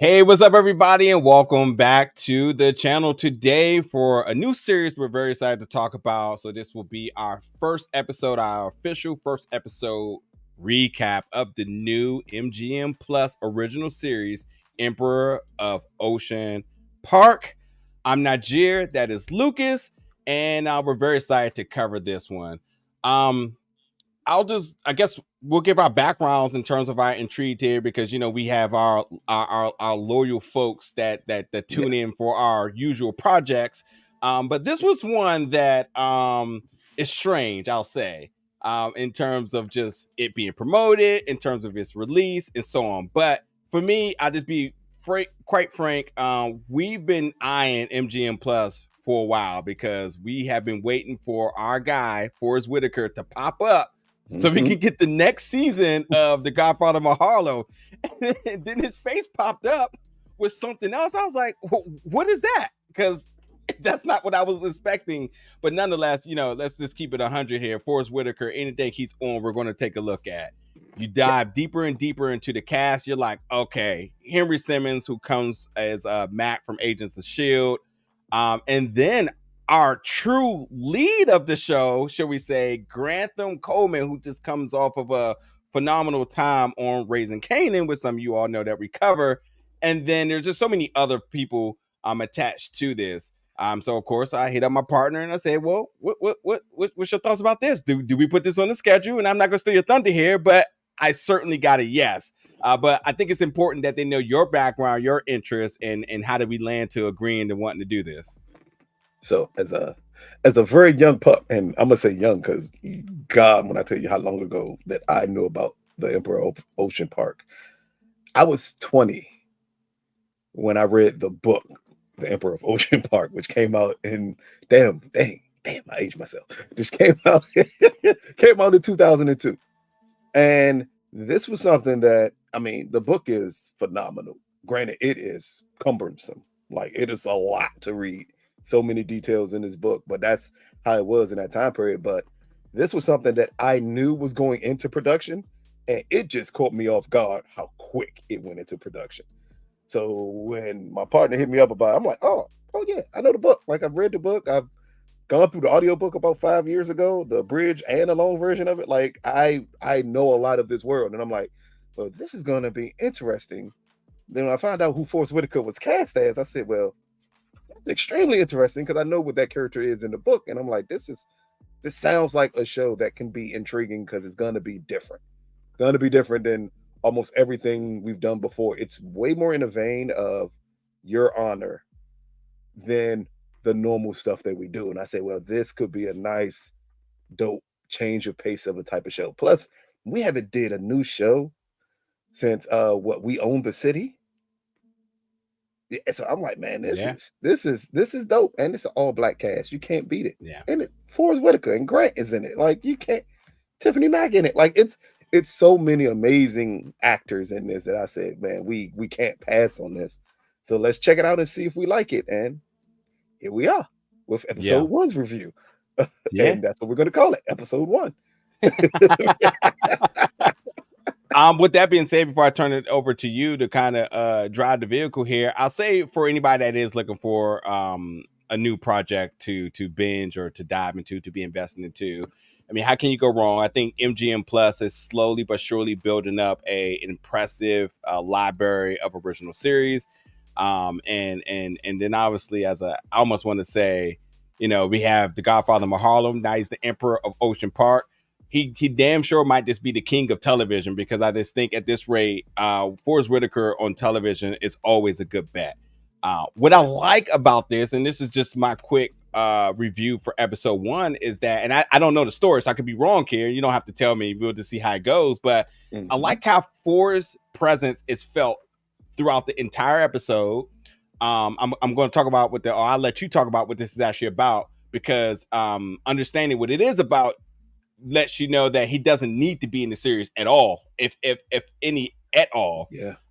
Hey, what's up, everybody, and welcome back to the channel today for a new series we're very excited to talk about. So this will be our first episode, our official first episode recap of the new MGM Plus original series, Emperor of Ocean Park. I'm Najir, that is Lucas, and we're very excited to cover this one. I guess we'll give our backgrounds in terms of our intrigue here, because we have our loyal folks that tune in for our usual projects. But this was one that is strange, I'll say, in terms of just it being promoted, in terms of its release, and so on. But for me, I'll just be quite frank. We've been eyeing MGM Plus for a while because we have been waiting for our guy Forrest Whitaker to pop up so we can get the next season of the Godfather Mahalo. And then his face popped up with something else. I was like, what is that? Because that's not what I was expecting. But nonetheless, let's just keep it 100 here. Forrest Whitaker, anything he's on, we're going to take a look at. You dive deeper and deeper into the cast. You're like, okay, Henry Simmons, who comes as Mac from Agents of S.H.I.E.L.D. And then our true lead of the show, shall we say, Grantham Coleman, who just comes off of a phenomenal time on Raising Kanan, which some of you all know that we cover. And then there's just so many other people attached to this. So of course I hit up my partner and I said, well, what's your thoughts about this? Do we put this on the schedule? And I'm not gonna steal your thunder here, but I certainly got a yes. But I think it's important that they know your background, your interests, and how did we land to agreeing to wanting to do this. So as a very young pup, and I'm gonna say young because God, when I tell you how long ago that I knew about the Emperor of Ocean Park, I was 20 when I read the book, The Emperor of Ocean Park, which came out in damn, I aged myself. Just came out in 2002, and this was something that the book is phenomenal. Granted, it is cumbersome, like it is a lot to read. So many details in this book, but that's how it was in that time period. But this was something that I knew was going into production, and it just caught me off guard how quick it went into production. So when my partner hit me up about it, I'm like, oh yeah, I know the book. Like, I've read the book. I've gone through the audiobook about 5 years ago, the abridged and the long version of it. Like, I know a lot of this world, and I'm like, well, this is going to be interesting. Then when I found out who Forrest Whitaker was cast as, I said, well, extremely interesting, because I know what that character is in the book, and I'm like, this sounds like a show that can be intriguing because it's going to be different. It's going to be different than almost everything we've done before. It's way more in the vein of Your Honor than the normal stuff that we do. And I say, well, this could be a nice, dope change of pace of a type of show. Plus, we haven't did a new show since We Own the City. So I'm like, man, this is dope, and it's an all black cast. You can't beat it. Yeah, and Forrest Whitaker and Grant is in it. Like, you can't. Tiffany Mack in it. Like, it's so many amazing actors in this that I said, man, we can't pass on this. So let's check it out and see if we like it. And here we are with episode one's review. And that's what we're going to call it, episode one. With that being said, before I turn it over to you to kind of drive the vehicle here, I'll say for anybody that is looking for a new project to binge or to dive into, to be investing into, how can you go wrong? I think MGM Plus is slowly but surely building up an impressive library of original series. And then obviously, I almost want to say, we have the Godfather Mahalo. Now he's the Emperor of Ocean Park. He damn sure might just be the king of television, because I just think at this rate, Forrest Whitaker on television is always a good bet. What I like about this, and this is just my quick review for episode one, is that, and I don't know the story, so I could be wrong here. You don't have to tell me. We'll just see how it goes. But I like how Forrest's presence is felt throughout the entire episode. I'm going to talk about or I'll let you talk about what this is actually about, because understanding what it is about lets you know that he doesn't need to be in the series at all, if any at all.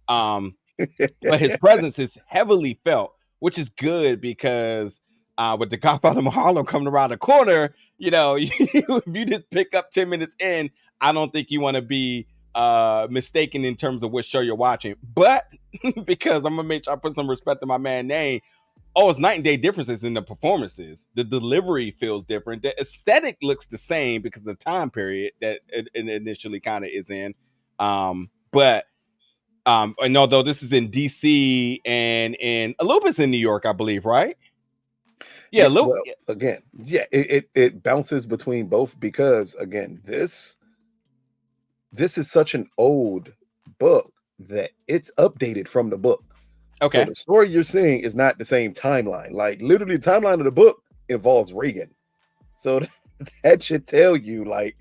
But his presence is heavily felt, which is good, because with the Godfather Mahalo coming around the corner, if you just pick up 10 minutes in, I don't think you want to be mistaken in terms of what show you're watching. But because I'm gonna make sure I put some respect to my man name. Oh, it's night and day differences in the performances. The delivery feels different. The aesthetic looks the same because of the time period that it initially kind of is in. But and although this is in DC and a little bit's in New York, I believe, right? Yeah, Yeah, a little. well, again, yeah, it bounces between both because again, this is such an old book that it's updated from the book. So Okay. the story you're seeing is not the same timeline. Like literally, the timeline of the book involves Reagan. So that should tell you, like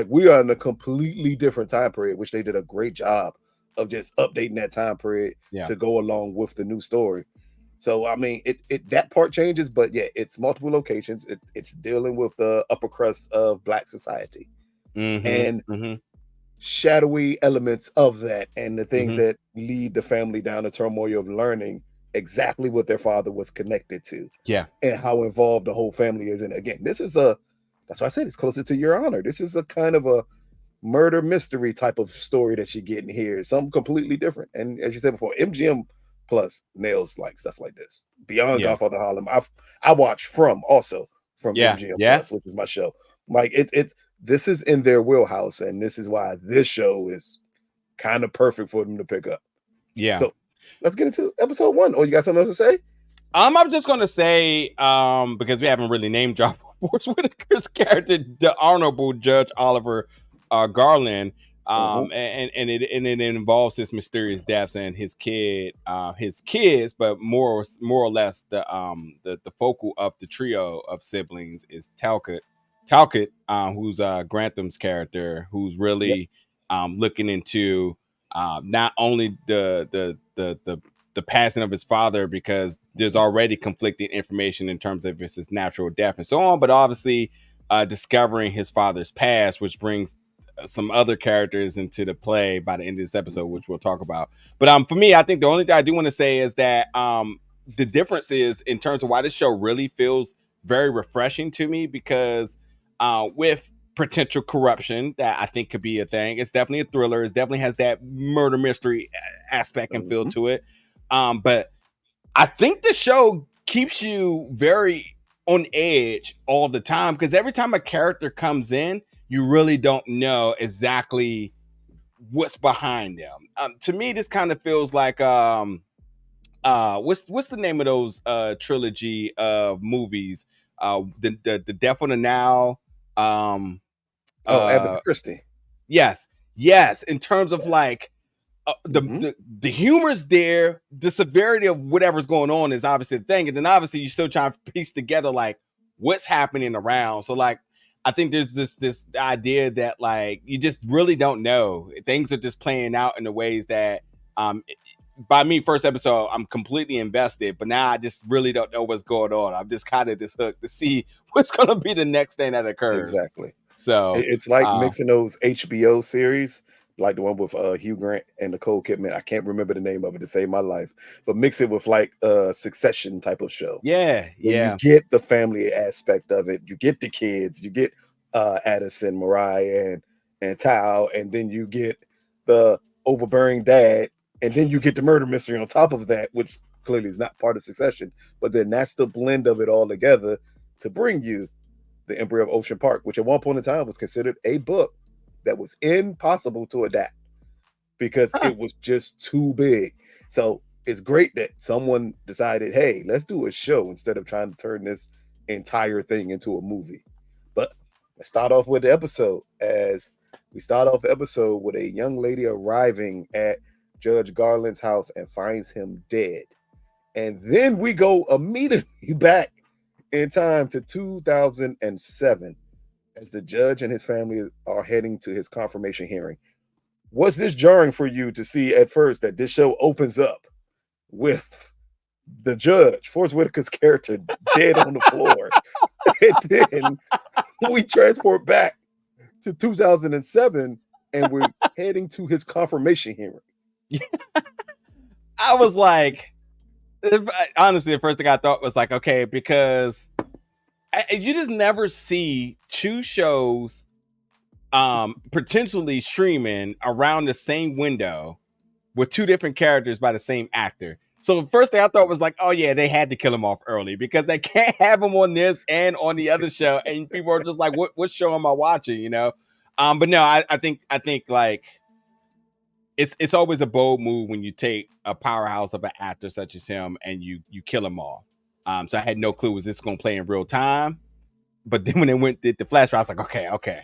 we are in a completely different time period, which they did a great job of just updating that time period Yeah. to go along with the new story. So I mean, it that part changes, but yeah, it's multiple locations. It's dealing with the upper crust of Black society and shadowy elements of that, and the things that lead the family down the turmoil of learning exactly what their father was connected to. Yeah. And how involved the whole family is. And again, this is that's why I said it's closer to Your Honor. This is a kind of a murder mystery type of story that you're getting here. Something completely different. And as you said before, MGM Plus nails like stuff like this. Beyond Godfather Harlem, I watch from MGM Plus, which is my show. Like it's this is in their wheelhouse, and this is why this show is kind of perfect for them to pick up. Yeah. So let's get into episode 1. Oh, you got something else to say? I'm just gonna say, because we haven't really name dropped Forest Whitaker's character, the Honorable Judge Oliver Garland, and it involves his mysterious deaths and his kids, but more or less the focal of the trio of siblings is Talcott, who's Grantham's character, who's really looking into not only the passing of his father, because there's already conflicting information in terms of his natural death and so on, but obviously discovering his father's past, which brings some other characters into the play by the end of this episode, which we'll talk about. But for me, I think the only thing I do want to say is that the difference is in terms of why this show really feels very refreshing to me, because with potential corruption that I think could be a thing, it's definitely a thriller. It definitely has that murder mystery aspect and feel to it. But I think the show keeps you very on edge all the time, because every time a character comes in, you really don't know exactly what's behind them. To me, this kind of feels like what's the name of those trilogy of movies? The Death on the Now. Abbott Christie. Yes. In terms of like the humor's there, the severity of whatever's going on is obviously the thing, and then obviously you're still trying to piece together like what's happening around. So like I think there's this idea that like you just really don't know. Things are just playing out in the ways that by me, first episode, I'm completely invested, but now I just really don't know what's going on. I'm just kind of just hooked to see what's going to be the next thing that occurs. Exactly. So it's like mixing those HBO series, like the one with Hugh Grant and Nicole Kidman. I can't remember the name of it to save my life, but mix it with like a Succession type of show. Yeah. You get the family aspect of it. You get the kids. You get Addison, Mariah, and Tal, and then you get the overbearing dad, and then you get the murder mystery on top of that, which clearly is not part of Succession. But then that's the blend of it all together to bring you The Emperor of Ocean Park, which at one point in time was considered a book that was impossible to adapt because it was just too big. So it's great that someone decided, hey, let's do a show instead of trying to turn this entire thing into a movie. But let's start off with the episode. As we start off the episode with a young lady arriving at Judge Garland's house and finds him dead. And then we go immediately back in time to 2007 as the judge and his family are heading to his confirmation hearing. Was this jarring for you to see at first that this show opens up with the judge, Forest Whitaker's character, dead on the floor? And then we transport back to 2007 and we're heading to his confirmation hearing. I was like, honestly, the first thing I thought was like, okay, because you just never see two shows potentially streaming around the same window with two different characters by the same actor. So the first thing I thought was like, oh yeah, they had to kill him off early because they can't have him on this and on the other show, and people are just like, what show am I watching? You know, but no, I think like it's always a bold move when you take a powerhouse of an actor such as him and you kill him off. So I had no clue was this going to play in real time. But then when they went did the flashback, I was like, okay,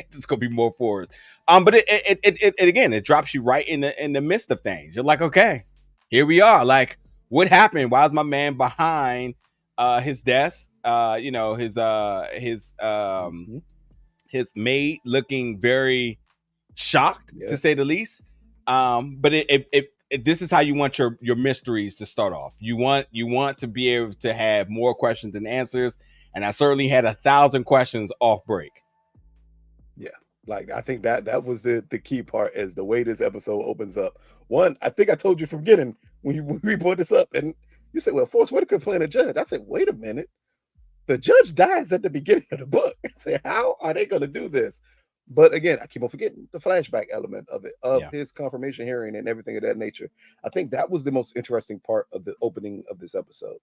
this is gonna be more forward. But it again, it drops you right in the midst of things. You're like, okay, here we are. Like, what happened? Why is my man behind his desk? You know, his maid looking very shocked, to say the least. But this is how you want your mysteries to start off. You want to be able to have more questions than answers. And I certainly had 1,000 questions off break. Yeah, like I think that was the key part, is the way this episode opens up. One, I think I told you from beginning when we brought this up, and you said, "Well, Forrest Whitaker playing a judge." I said, "Wait a minute, the judge dies at the beginning of the book." I said, "How are they going to do this?" But again, I keep on forgetting the flashback element of it, his confirmation hearing and everything of that nature. I think that was the most interesting part of the opening of this episode.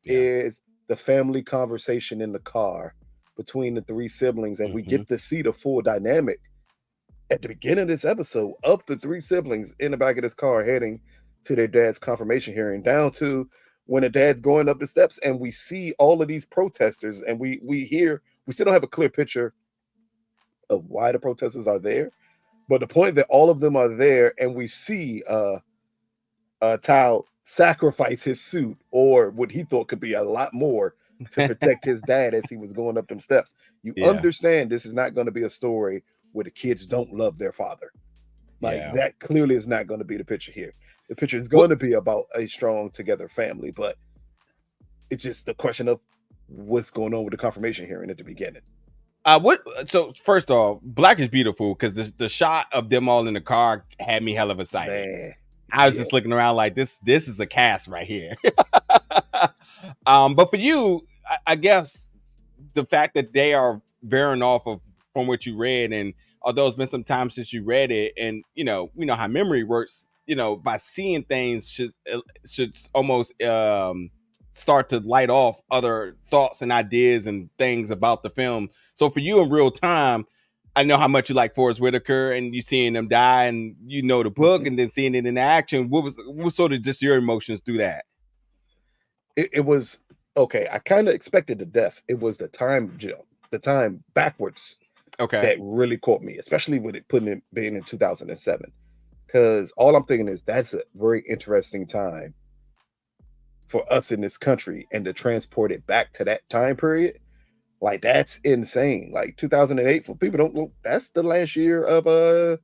Is the family conversation in the car between the three siblings, and we get to see the full dynamic at the beginning of this episode of the three siblings in the back of this car heading to their dad's confirmation hearing, down to when the dad's going up the steps, and we see all of these protesters, and we still don't have a clear picture of why the protesters are there, but the point that all of them are there, and we see Tal sacrifice his suit, or what he thought could be a lot more, to protect his dad as he was going up them steps. You understand this is not going to be a story where the kids don't love their father. Like that clearly is not going to be the picture here. The picture is going to be about a strong together family, but it's just the question of what's going on with the confirmation hearing at the beginning. So first off, Black is beautiful, because the shot of them all in the car had me hell of excited. Man. I was just looking around like this is a cast right here. But for you, I guess the fact that they are veering off of from what you read, and although it's been some time since you read it, and we know how memory works, by seeing things should almost start to light off other thoughts and ideas and things about the film. So for you in real time, I know how much you like Forrest Whitaker, and you seeing them die, and the book, and then seeing it in action. What was sort of just your emotions through that? It was okay. I kind of expected the death. It was the time jump, the time backwards, that really caught me, especially with it being in 2007. Because all I'm thinking is that's a very interesting time for us in this country, and to transport it back to that time period. Like, that's insane. Like 2008, for people don't look, that's the last year of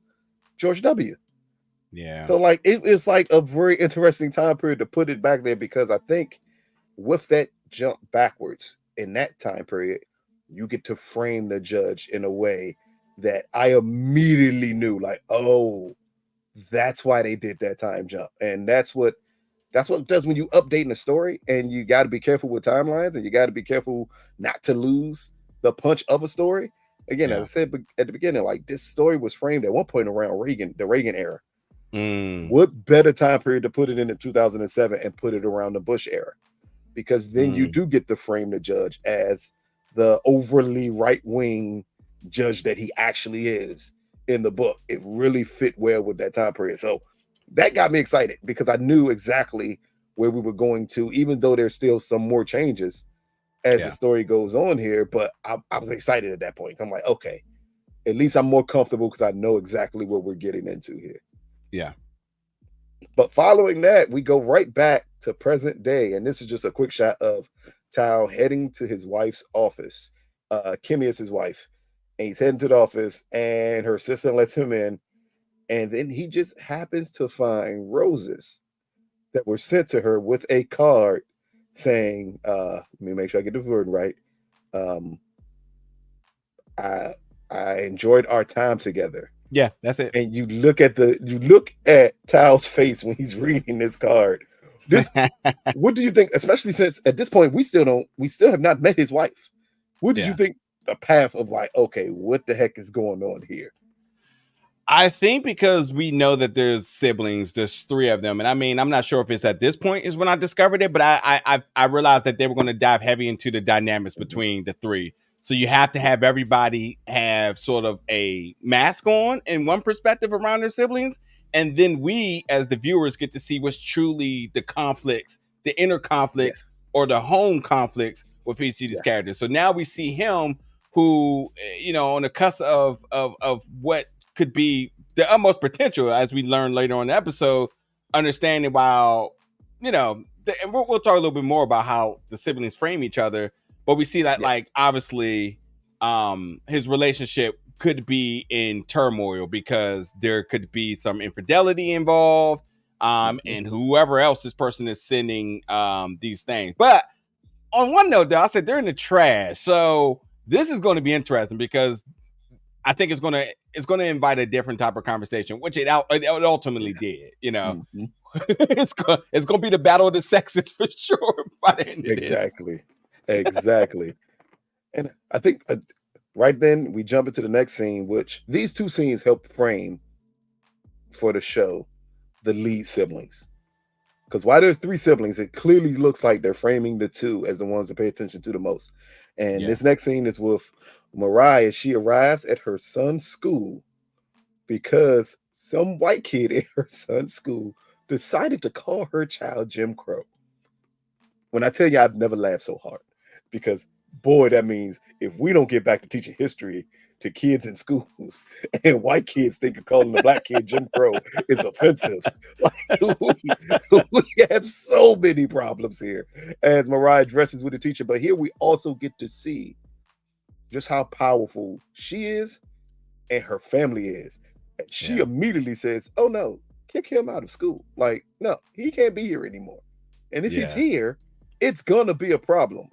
George W. Yeah. So like it's like a very interesting time period to put it back there, because I think with that jump backwards in that time period, you get to frame the judge in a way that I immediately knew, like, oh, that's why they did that time jump. And that's what it does when you updating the story, and you got to be careful with timelines, and you got to be careful not to lose the punch of a story. Again, as I said at the beginning, like, this story was framed at one point around the Reagan era. What better time period to put it in 2007 and put it around the Bush era? Because then you do get to frame the judge as the overly right-wing judge that he actually is in the book. It really fit well with that time period. So that got me excited, because I knew exactly where we were going to, even though there's still some more changes as the story goes on here. But I was excited at that point. I'm like, okay, at least I'm more comfortable, because I know exactly what we're getting into here. Yeah. But following that, we go right back to present day. And this is just a quick shot of Tal heading to his wife's office. Kimmy is his wife. And he's heading to the office, and her assistant lets him in. And then he just happens to find roses that were sent to her with a card saying, let me make sure I get the word right. I enjoyed our time together. Yeah, that's it. And you look at Tal's face when he's reading this card. What do you think, especially since at this point we still have not met his wife? What did you think a path of like, okay, what the heck is going on here? I think because we know that there's siblings, there's 3 of them, and I mean, I'm not sure if it's at this point is when I discovered it, but I realized that they were going to dive heavy into the dynamics between the 3. So you have to have everybody have sort of a mask on in one perspective around their siblings, and then we as the viewers get to see what's truly the conflicts, the inner Yeah, conflicts, or the home conflicts with each of these yeah, characters. So now we see him who, on the cusp of what could be the utmost potential, as we learn later on in the episode, understanding while, and we'll talk a little bit more about how the siblings frame each other, but we see that, yeah. like, obviously, his relationship could be in turmoil because there could be some infidelity involved, Mhm. and whoever else this person is sending these things. But on one note, though, I said they're in the trash, so this is going to be interesting because I think it's gonna invite a different type of conversation, which it ultimately Yeah. did. Mhm. It's gonna be the battle of the sexes for sure by the end of this. Exactly. Exactly. And I think right then we jump into the next scene, which these 2 scenes help frame for the show the lead siblings. Because while there's 3 siblings, it clearly looks like they're framing the 2 as the ones to pay attention to the most. And Yeah. this next scene is with Mariah. She arrives at her son's school because some white kid in her son's school decided to call her child Jim Crow. When I tell you I've never laughed so hard, because boy, that means if we don't get back to teaching history to kids in schools and white kids think of calling a black kid Jim Crow is offensive. Like we have so many problems here as Mariah dresses with the teacher, but here we also get to see just how powerful she is and her family is. And she Yeah. immediately says, "Oh no, kick him out of school. Like, no, he can't be here anymore. And if he's Yeah. here, it's gonna be a problem."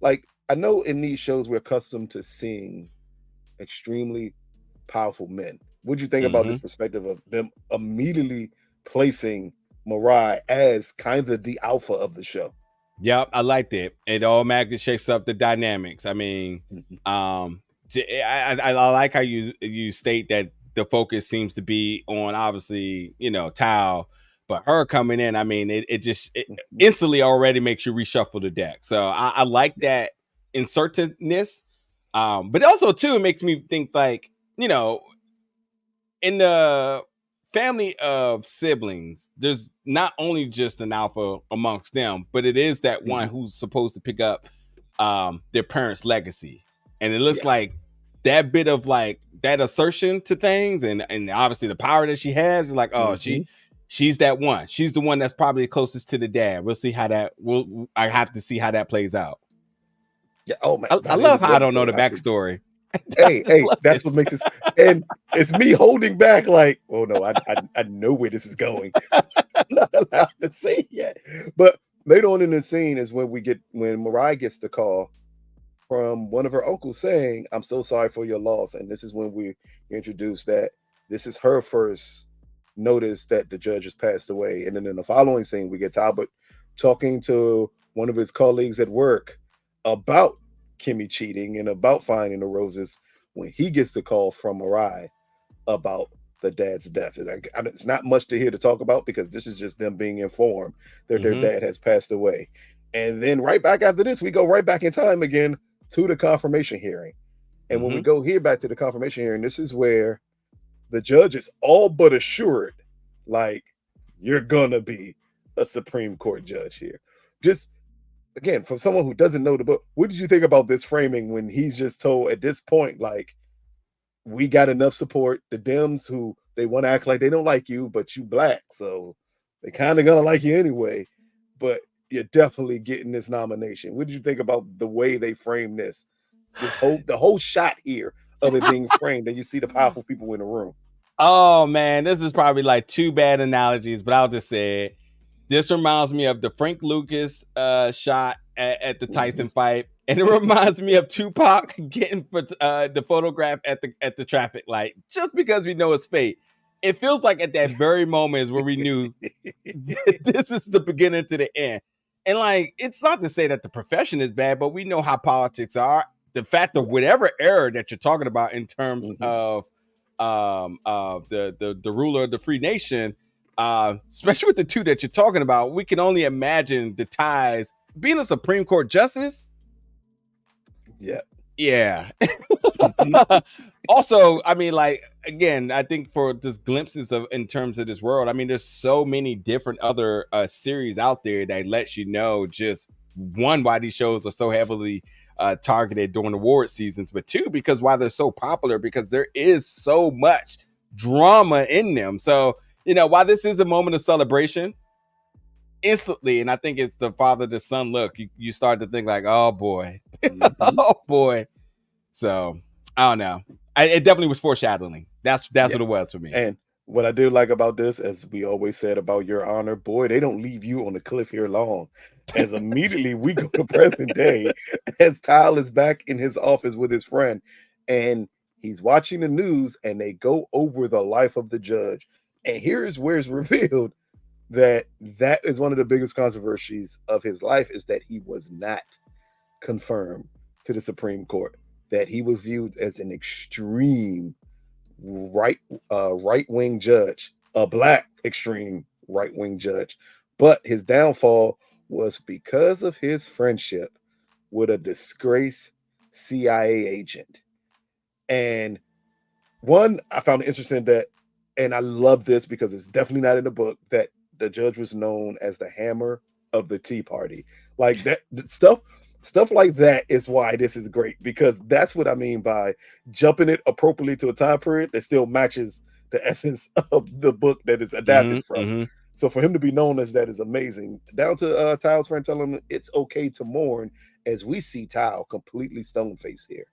Like, I know in these shows we're accustomed to seeing extremely powerful men. What do you think about Mm-hmm. this perspective of them immediately placing Mariah as kind of the alpha of the show? Yep, I liked it. It automatically shakes up the dynamics. I mean, Mhm, I like how you state that the focus seems to be on, obviously, Tao, but her coming in, I mean, it mhm. instantly already makes you reshuffle the deck. So I like Yeah. that insertedness. But also too, it makes me think, like, in the family of siblings, there's not only just an alpha amongst them, but it is that one Mhm. who's supposed to pick up their parents' legacy. And it looks Yeah. like that bit of, like, that assertion to things, and obviously the power that she has is like, oh, Mhm. she's that one. She's the one that's probably closest to the dad. We'll see how that will I have to see how that plays out. Yeah. Oh man, I by the end love of the how I don't know episode, the I think. backstory. I Hey, just hey, love that's what this. makes this, and it's me holding back, like, oh no, I know where this is going. Not allowed to say yet. But later on in the scene is when Mariah gets the call from one of her uncles saying, "I'm so sorry for your loss." And this is when we introduce that this is her first notice that the judge has passed away. And then in the following scene, we get Talbert talking to one of his colleagues at work about Kimmy cheating and about finding the roses when he gets the call from Mariah about the dad's death. It's not much to hear to talk about because this is just them being informed that their Hmm. dad has passed away. And then right back after this, we go right back in time again to the confirmation hearing. And when we Hmm. go here back to the confirmation hearing, this is where the judge is all but assured, like, you're gonna be a Supreme Court judge here. Just again, from someone who doesn't know the book, what did you think about this framing when he's just told at this point, like, we got enough support. The Dems who they want to act like they don't like you, but you black, so they kind of gonna like you anyway. But you're definitely getting this nomination. What did you think about the way they frame this? The whole shot here of it being framed, and you see the powerful people in the room. Oh man, this is probably like 2 bad analogies, but I'll just say it. This reminds me of the Frank Lucas shot at the Mhm. Tyson fight, and it reminds me of Tupac getting the photograph at the traffic light, just because we know it's fate. It feels like at that very moment is where we knew this is the beginning to the end. And, like, it's not to say that the profession is bad, but we know how politics are. the fact of whatever error that you're talking about in terms of the ruler of the free nation, especially with the two that you're talking about, we can only imagine the ties. Being a Supreme Court justice, yeah. Also, I mean, like, again, I think for just glimpses of in terms of this world, I mean, there's so many different other series out there that lets you know just one, why these shows are so heavily targeted during award seasons, but two, because why they're so popular, because there is so much drama in them. So, you know, while this is a moment of celebration, instantly, and I think it's the father to son look, you start to think like, oh boy, oh boy. So I don't know. It definitely was foreshadowing. That's what it was for me. And what I do like about this, as we always said about Your Honor, boy, they don't leave you on the cliff here long. As immediately we go to present day, as Kyle is back in his office with his friend, and he's watching the news, and they go over the life of the judge. And here's where it's revealed that is one of the biggest controversies of his life, is that he was not confirmed to the Supreme Court, that he was viewed as an extreme right-wing judge, a black extreme right-wing judge. But his downfall was because of his friendship with a disgraced CIA agent. And one, I found it interesting that, and I love this because it's definitely not in the book, that the judge was known as the hammer of the Tea Party. Like that stuff like that is why this is great, because that's what I mean by jumping it appropriately to a time period that still matches the essence of the book that is adapted from. So for him to be known as that is amazing. Down to Tyle's friend telling him it's okay to mourn, as we see Tyle completely stone-faced here.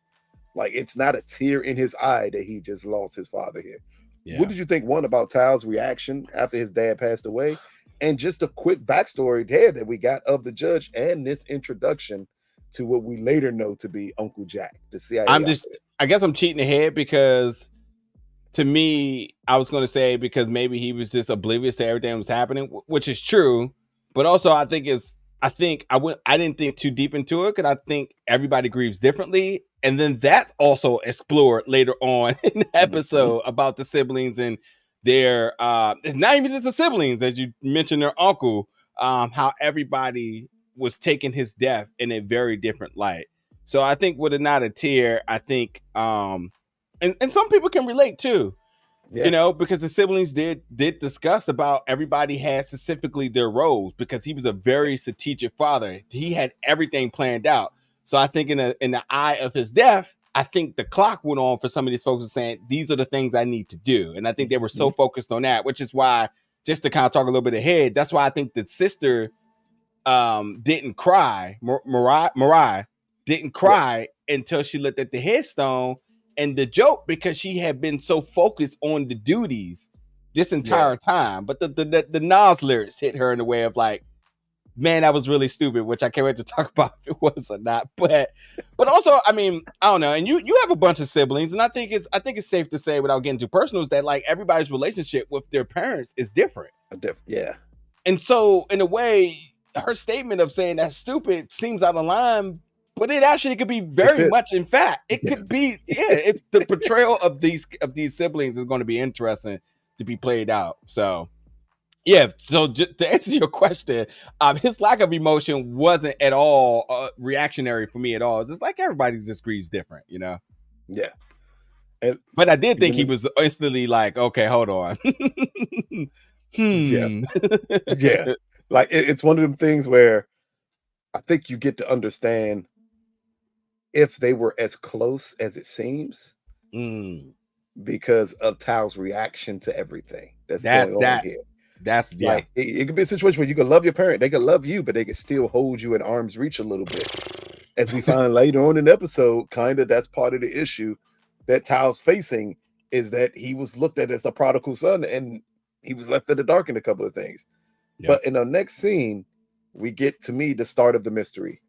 Like, it's not a tear in his eye that he just lost his father here. Yeah. What did you think, one, about Tyle's reaction after his dad passed away, and just a quick backstory there that we got of the judge and this introduction to what we later know to be Uncle Jack, the CIA. I guess I'm cheating ahead, because to me, I was going to say because maybe he was just oblivious to everything that was happening, which is true. But also, I didn't think too deep into it, because I think everybody grieves differently. And then that's also explored later on in the episode about the siblings and their, it's not even just the siblings, as you mentioned, their uncle, how everybody was taking his death in a very different light. So I think with a not a tear, I think, and some people can relate too, you know, because the siblings did discuss about everybody had specifically their roles, because he was a very strategic father. He had everything planned out. So I think in the eye of his death, I think the clock went on for some of these folks saying, these are the things I need to do. And I think they were so focused on that, which is why, just to kind of talk a little bit ahead, that's why I think the sister didn't cry. Mariah didn't cry until she looked at the headstone and the joke, because she had been so focused on the duties this entire time. But the Nas lyrics hit her in a way of like, man, that was really stupid, which I can't wait to talk about if it was or not. But also, I mean, I don't know. And you have a bunch of siblings, and I think it's safe to say, without getting too personal, is that like everybody's relationship with their parents is different. Yeah. And so in a way, her statement of saying that's stupid seems out of line, but it actually could be very much, in fact, it could be, it's the portrayal of these siblings is going to be interesting to be played out. So yeah, so to answer your question, his lack of emotion wasn't at all reactionary for me at all. It's just like everybody just grieves different, you know? Yeah. But I did think he was instantly like, okay, hold on. Yeah. Like, it's one of them things where I think you get to understand if they were as close as it seems, because of Tyle's reaction to everything that's going on here. That's like it could be a situation where you can love your parent, they can love you, but they can still hold you at arm's reach a little bit. As we find later on in the episode, kind of that's part of the issue that Tyle's facing, is that he was looked at as a prodigal son and he was left in the dark in a couple of things. But in the next scene, we get, to me, the start of the mystery.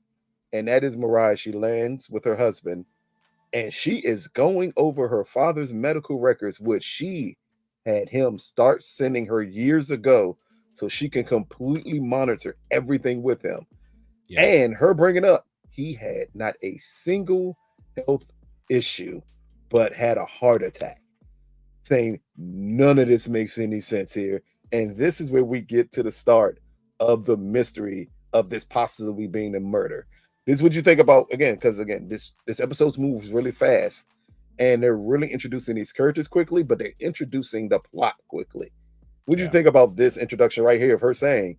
And that is Mariah. She lands with her husband, and she is going over her father's medical records, which she had him start sending her years ago, so she can completely monitor everything with him. And her bringing up, he had not a single health issue, but had a heart attack, saying none of this makes any sense here. And this is where we get to the start of the mystery of this possibly being a murder. This is what you think about, again, because again, this episode moves really fast, and they're really introducing these characters quickly, but they're introducing the plot quickly. What do you think about this introduction right here of her saying,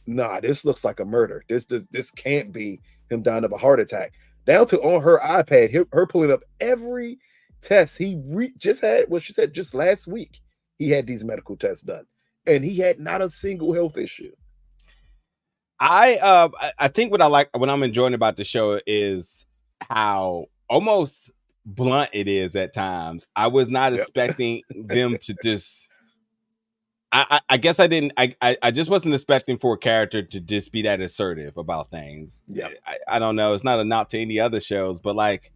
nah, this looks like a murder. This can't be him dying of a heart attack. Down to on her iPad, her pulling up every test he just had. What she said just last week, he had these medical tests done, and he had not a single health issue. I think what I'm enjoying about the show is how almost blunt it is at times. I was not expecting them to just. I guess I didn't. I just wasn't expecting for a character to just be that assertive about things. Yeah, I don't know. It's not a knock to any other shows, but like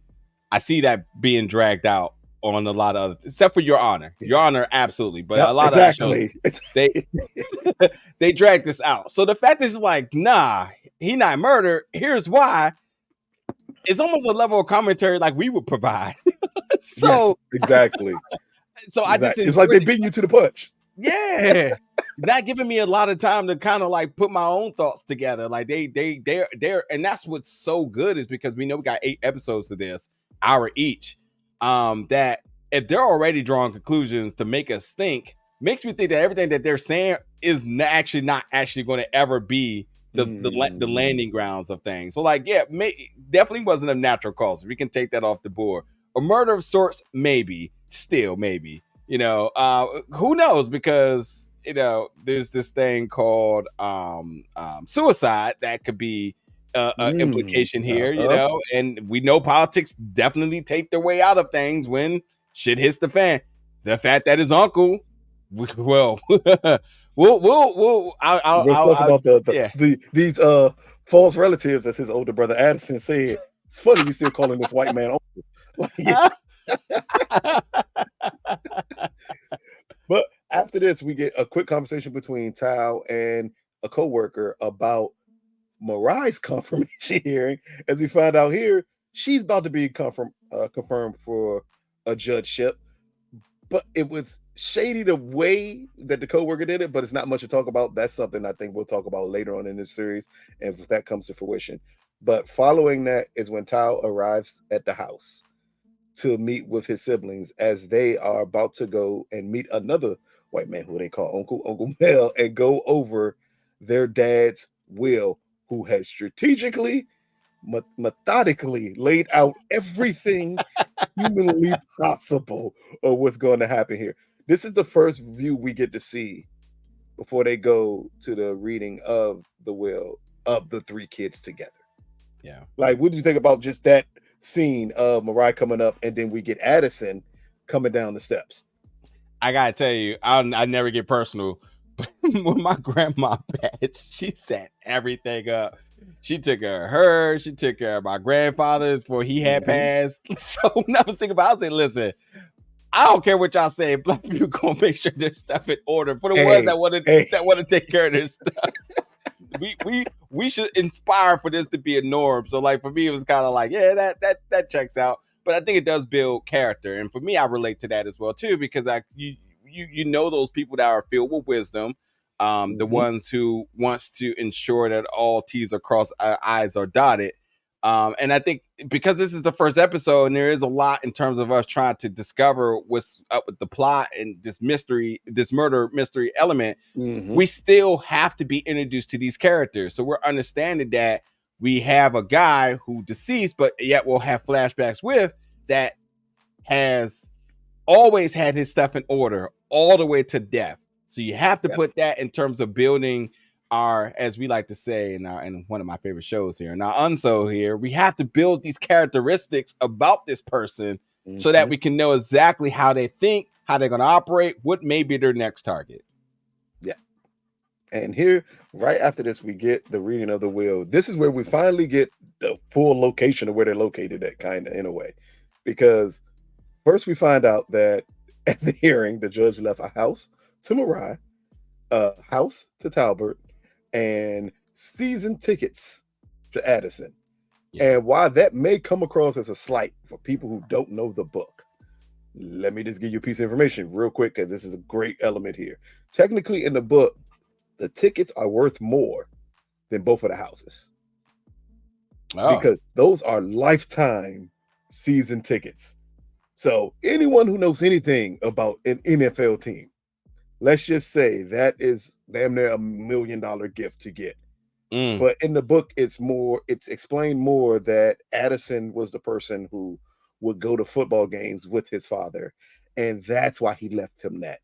I see that being dragged out on a lot of, except for Your Honor. Your Honor, absolutely, but a lot of shows they drag this out. So the fact is like, nah, he not murdered. Here's why. It's almost a level of commentary like we would provide. So yes, exactly. So I just it's like they beat you to the punch. Yeah, not giving me a lot of time to kind of like put my own thoughts together. Like they're, and that's what's so good is because we know we got 8 episodes of this, hour each. That if they're already drawing conclusions to make us think, makes me think that everything that they're saying is not actually going to ever be the landing grounds of things. So like, yeah, definitely wasn't a natural cause. We can take that off the board. A murder of sorts, maybe, still maybe. You know, who knows? Because, you know, there's this thing called suicide that could be an implication here, you know, and we know politics definitely take their way out of things when shit hits the fan. The fact that his uncle, we'll talk about these false relatives, as his older brother Addison said. It's funny you still calling this white man uncle. Like, but after this, we get a quick conversation between Tal and a coworker about Mariah's confirmation hearing. As we find out here, she's about to be confirmed for a judgeship. But it was shady the way that the coworker did it, but it's not much to talk about. That's something I think we'll talk about later on in this series, and if that comes to fruition. But following that is when Tal arrives at the house to meet with his siblings as they are about to go and meet another white man who they call Uncle Mel, and go over their dad's will, who has strategically, methodically laid out everything humanly possible of what's going to happen here. This is the first view we get to see before they go to the reading of the will of the 3 kids together. Yeah. Like, what do you think about just that scene of Mariah coming up, and then we get Addison coming down the steps? I gotta tell you, I never get personal, but when my grandma passed, she set everything up. She took care of her. She took care of my grandfather before he had passed. So when I was thinking about it, I was saying, listen, I don't care what y'all say. Black people gonna make sure there's stuff in order for the ones that want to take care of this stuff. We should inspire for this to be a norm. So like for me, it was kind of like, yeah, that checks out. But I think it does build character, and for me, I relate to that as well too, because you know those people that are filled with wisdom, the ones who wants to ensure that all T's are crossed, I's are dotted. And I think because this is the first episode and there is a lot in terms of us trying to discover what's up with the plot and this murder mystery element, we still have to be introduced to these characters. So we're understanding that we have a guy who deceased, but yet we'll have flashbacks with that has always had his stuff in order all the way to death. So you have to put that in terms of building our, as we like to say in one of my favorite shows here, in our Unsubs here, we have to build these characteristics about this person so that we can know exactly how they think, how they're going to operate, what may be their next target. Yeah. And here, right after this, we get the reading of the will. This is where we finally get the full location of where they're located at, kind of, in a way. Because first we find out that at the hearing, the judge left a house to Mariah, a house to Talbert, and season tickets to Addison. Yeah. And while that may come across as a slight for people who don't know the book, let me just give you a piece of information real quick because this is a great element here. Technically, in the book, the tickets are worth more than both of the houses Oh. because those are lifetime season tickets. So anyone who knows anything about an NFL team, let's just say that is damn near $1 million gift to get. Mm. But in the book, it's explained more that Addison was the person who would go to football games with his father. And that's why he left him that.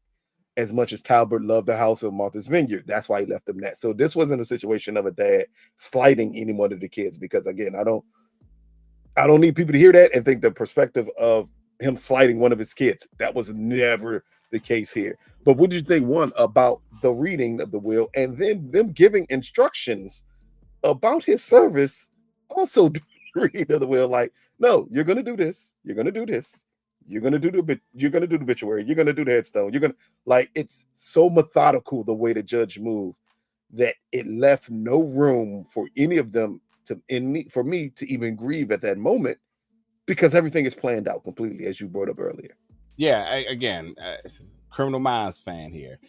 As much as Talbert loved the house of Martha's Vineyard, that's why he left him that. So this wasn't a situation of a dad slighting any one of the kids, because again, I don't need people to hear that and think the perspective of him slighting one of his kids. That was never the case here. But what did you think, one, about the reading of the will and then them giving instructions about his service also reading of the will? Like, no, you're gonna do this, you're gonna do this, you're gonna do the obituary, you're gonna do the headstone, you're gonna, like, it's so methodical the way the judge moved that it left no room for any of them for me to even grieve at that moment, because everything is planned out completely, as you brought up earlier. Yeah. Again, Criminal Minds fan here.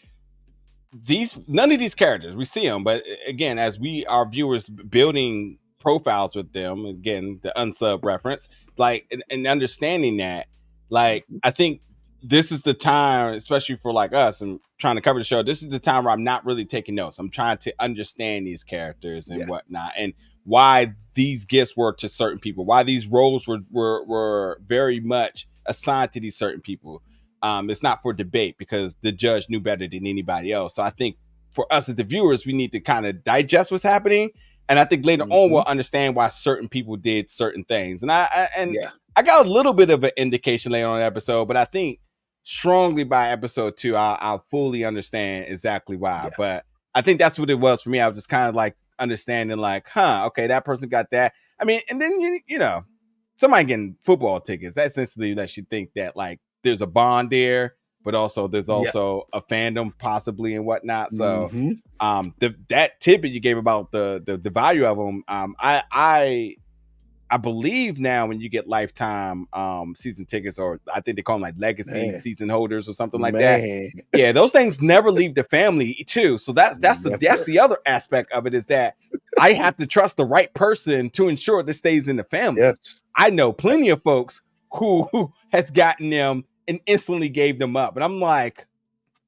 None of these characters, we see them, but again, as we our viewers building profiles with them, again, the unsub reference, like, and understanding that, like, I think this is the time, especially for like us and trying to cover the show, this is the time where I'm not really taking notes. I'm trying to understand these characters and Yeah. whatnot, and why these gifts were to certain people, why these roles were very much assigned to these certain people. It's not for debate because the judge knew better than anybody else. So I think for us as the viewers, we need to kind of digest what's happening, and I think later on we'll understand why certain people did certain things. And I got a little bit of an indication later on in the episode, but I think strongly by episode 2, I'll fully understand exactly why. Yeah. But I think that's what it was for me. I was just kind of like understanding, like, okay, that person got that. I mean, and then you know, somebody getting football tickets, that's instantly that you think that, like, there's a bond there, but also there's also a fandom possibly and whatnot. So that tidbit you gave about the value of them, I believe now when you get lifetime season tickets, or I think they call them like legacy season holders or something like that. Yeah, those things never leave the family too. So that's the other aspect of it, is that I have to trust the right person to ensure this stays in the family. Yes. I know plenty of folks who has gotten them and instantly gave them up. And I'm like,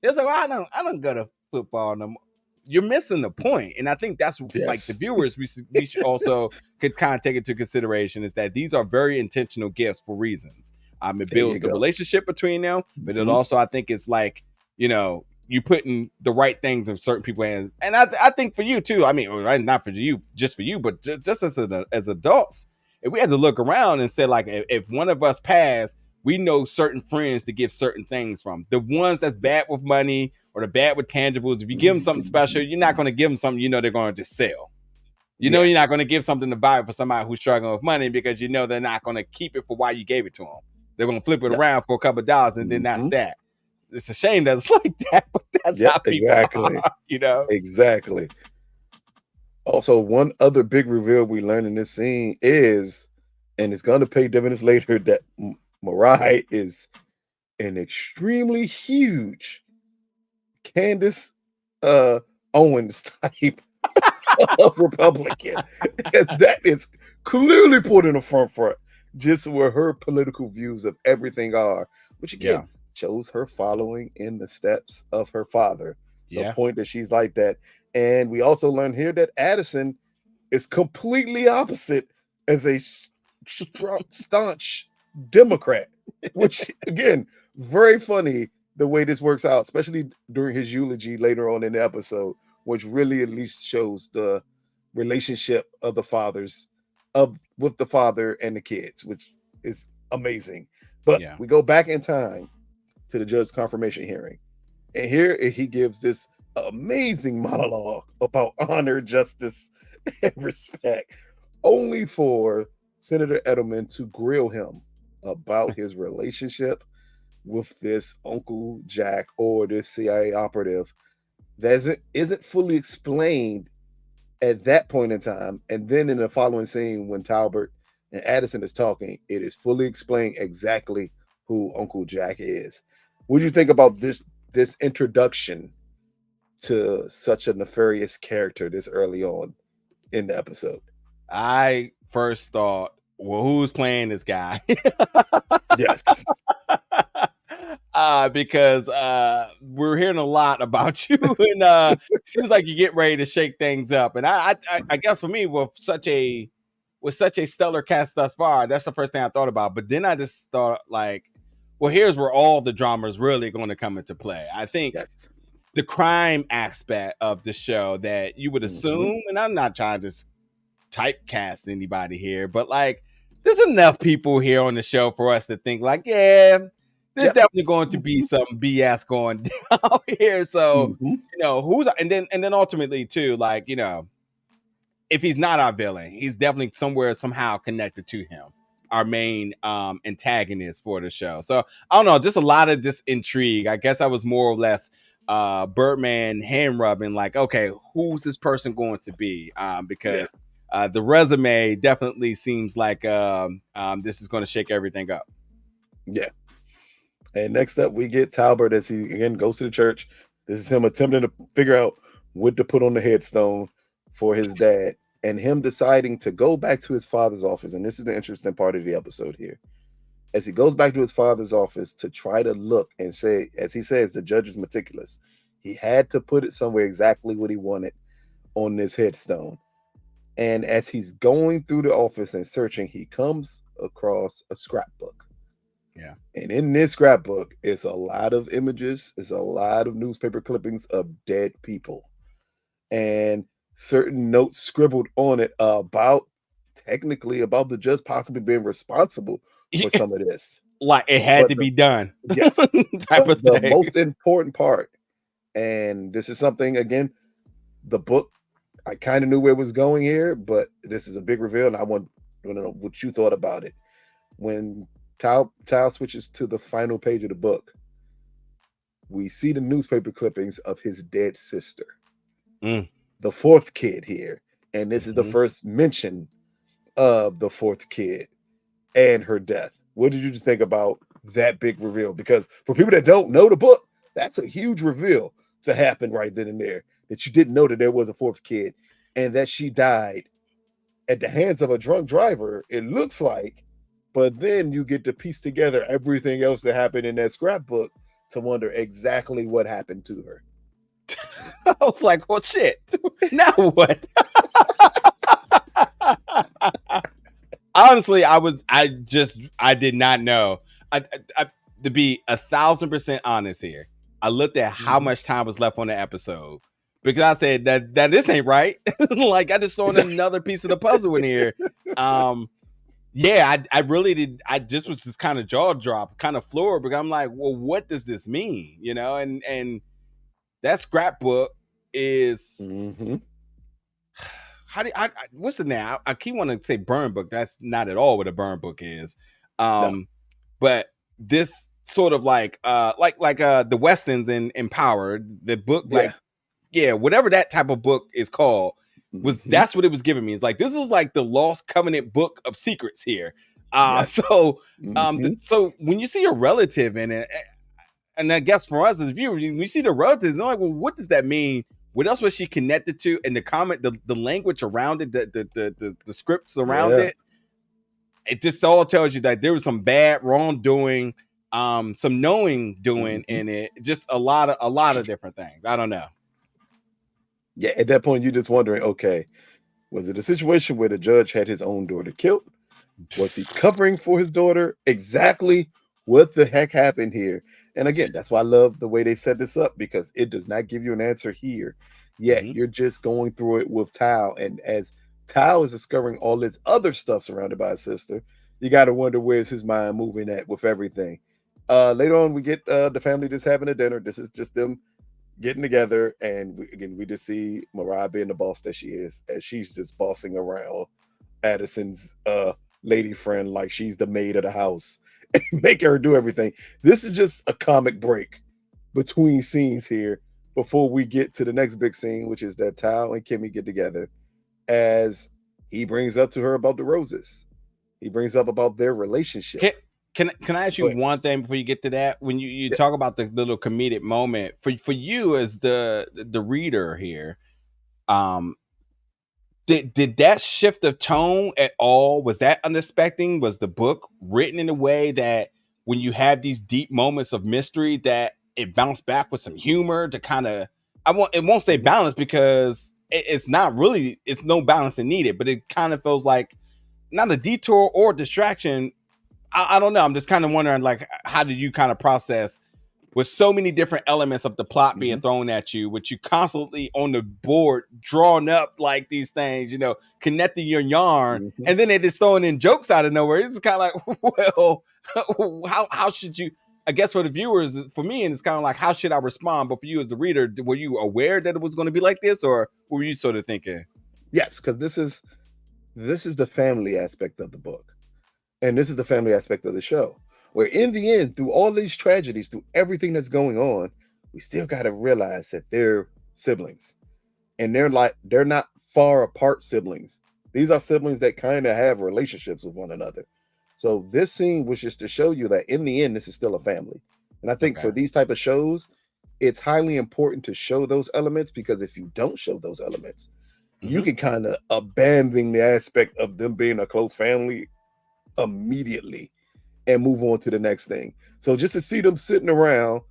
it's like, well, I don't go to football no more. You're missing the point. And I think that's like the viewers, we should also could kind of take into consideration, is that these are very intentional gifts for reasons. It builds the relationship between them, but it also, I think it's like, you know, you putting the right things in certain people's hands. And I think for you too, I mean, not for you, just for you, but just as adults, if we had to look around and say, like, if one of us passed, we know certain friends to give certain things from. The ones that's bad with money or the bad with tangibles, if you give them something special, you're not going to give them something you know they're going to just sell. You know, you're not going to give something to buy for somebody who's struggling with money, because you know they're not going to keep it for why you gave it to them. They're going to flip it around for a couple of dollars, and then that's that. It's a shame that it's like that, but that's how people are, you know? Exactly. Also, one other big reveal we learned in this scene is, and it's going to pay dividends later, that Mariah is an extremely huge Candace Owens type of Republican. And that is clearly put in the front, just where her political views of everything are, which again shows her following in the steps of her father. The point that she's like that. And we also learn here that Addison is completely opposite as a staunch Democrat, which again, very funny the way this works out, especially during his eulogy later on in the episode, which really at least shows the relationship of the fathers with the father and the kids, which is amazing. But we go back in time to the judge's confirmation hearing, and here he gives this amazing monologue about honor, justice, and respect, only for Senator Edelman to grill him about his relationship with this Uncle Jack, or this CIA operative that isn't fully explained at that point in time. And then in the following scene, when Talbert and Addison is talking, it is fully explained exactly who Uncle Jack is. What do you think about this introduction to such a nefarious character this early on in the episode? I first thought, well, who's playing this guy? Yes. Because we're hearing a lot about you, and seems like you get ready to shake things up. And I guess for me, with such a stellar cast thus far, that's the first thing I thought about. But then I just thought, like, well, here's where all the drama is really going to come into play. I think Yes. the crime aspect of the show that you would assume, Mhm. and I'm not trying to typecast anybody here, but like, there's enough people here on the show for us to think like, yeah, there's Yep. definitely going to be some BS going down here. So, Mhm. who's and then ultimately too, like, if he's not our villain, he's definitely somewhere somehow connected to him, our main antagonist for the show. So I don't know, just a lot of this intrigue. I guess I was more or less Birdman hand rubbing, like, okay, who's this person going to be? Because the resume definitely seems like this is going to shake everything up. Yeah. And next up, we get Talbert as he again goes to the church. This is him attempting to figure out what to put on the headstone for his dad, and him deciding to go back to his father's office. And this is the interesting part of the episode here. As he goes back to his father's office to try to look and say, as he says, the judge is meticulous. He had to put it somewhere exactly what he wanted on this headstone. And as he's going through the office and searching, he comes across a scrapbook. Yeah. And in this scrapbook, it's a lot of images, it's a lot of newspaper clippings of dead people, and certain notes scribbled on it technically about the judge possibly being responsible for some of this. Like it had But to be done. yes, type of the thing. most important part, and this is something, again, the book, I kind of knew where it was going here, but this is a big reveal, and I want to know what you thought about it. When Tal switches to the final page of the book, we see the newspaper clippings of his dead sister, the fourth kid here. And this is the first mention of the fourth kid and her death. What did you just think about that big reveal? Because for people that don't know the book, that's a huge reveal to happen right then and there, that you didn't know that there was a fourth kid and that she died at the hands of a drunk driver, it looks like. But then you get to piece together everything else that happened in that scrapbook to wonder exactly what happened to her. I was like, well, shit. Now what? Honestly, I did not know. To be 1,000% honest here, I looked at how much time was left on the episode because I said that this ain't right. Like, I just saw another piece of the puzzle in here. Yeah, I really did. I just was just kind of jaw drop, kind of floored, because I'm like, well, what does this mean? And that scrapbook is how do what's the name? I keep wanting to say burn book. That's not at all what a burn book is. No. But this sort of like the Westons in Empowered, the book, like, yeah, whatever that type of book is called, was that's what it was giving me. It's like, this is like the Lost Covenant book of secrets here. So when you see a relative in it, and I guess for us as viewers, we see the relatives, and they're like, well, what does that mean? What else was she connected to? And the language around it, the scripts around it, it just all tells you that there was some bad wrongdoing, some knowing doing in it, just a lot of different things. I don't know. Yeah, at that point, you're just wondering, okay, was it a situation where the judge had his own daughter killed? Was he covering for his daughter? Exactly what the heck happened here? And again, that's why I love the way they set this up, because it does not give you an answer here. Yet you're just going through it with Tal. And as Tal is discovering all this other stuff surrounded by his sister, you got to wonder where's his mind moving at with everything. Later on, we get the family just having a dinner. This is just them getting together, and we just see Mariah being the boss that she is, as she's just bossing around Addison's lady friend like she's the maid of the house and make her do everything. This is just a comic break between scenes here before we get to the next big scene, which is that Tal and Kimmy get together as he brings up to her about the roses. He brings up about their relationship. Can I ask you one thing before you get to that? When you talk about the little comedic moment for you as the reader here, did that shift of tone at all? Was that unexpected? Was the book written in a way that when you have these deep moments of mystery that it bounced back with some humor to kind of it won't say balance because it's not really, it's no balance needed, but it kind of feels like not a detour or distraction. I don't know. I'm just kind of wondering, like, how did you kind of process with so many different elements of the plot being thrown at you, with you constantly on the board drawing up like these things, you know, connecting your yarn, and then they just throwing in jokes out of nowhere. It's kind of like, well, how should you? I guess for the viewers, for me, and it's kind of like, how should I respond? But for you as the reader, were you aware that it was going to be like this, or were you sort of thinking? Yes, because this is the family aspect of the book. And this is the family aspect of the show, where in the end, through all these tragedies, through everything that's going on, we still got to realize that they're siblings. And they're not far apart siblings. These are siblings that kind of have relationships with one another. So this scene was just to show you that in the end, this is still a family. And I think for these type of shows, it's highly important to show those elements, because if you don't show those elements, you can kind of abandon the aspect of them being a close family immediately and move on to the next thing. So just to see them sitting around,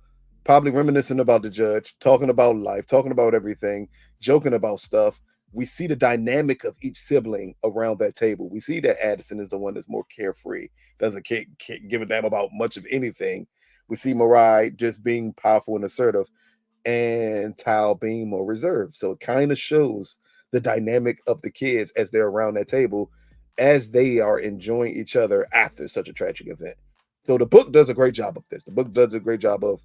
probably reminiscing about the judge, talking about life, talking about everything, joking about stuff, we see the dynamic of each sibling around that table. We see that Addison is the one that's more carefree, doesn't give a damn about much of anything. We see Mariah just being powerful and assertive, and Tal being more reserved. So it kind of shows the dynamic of the kids as they're around that table, as they are enjoying each other after such a tragic event. So the book does a great job of this. The book does a great job of,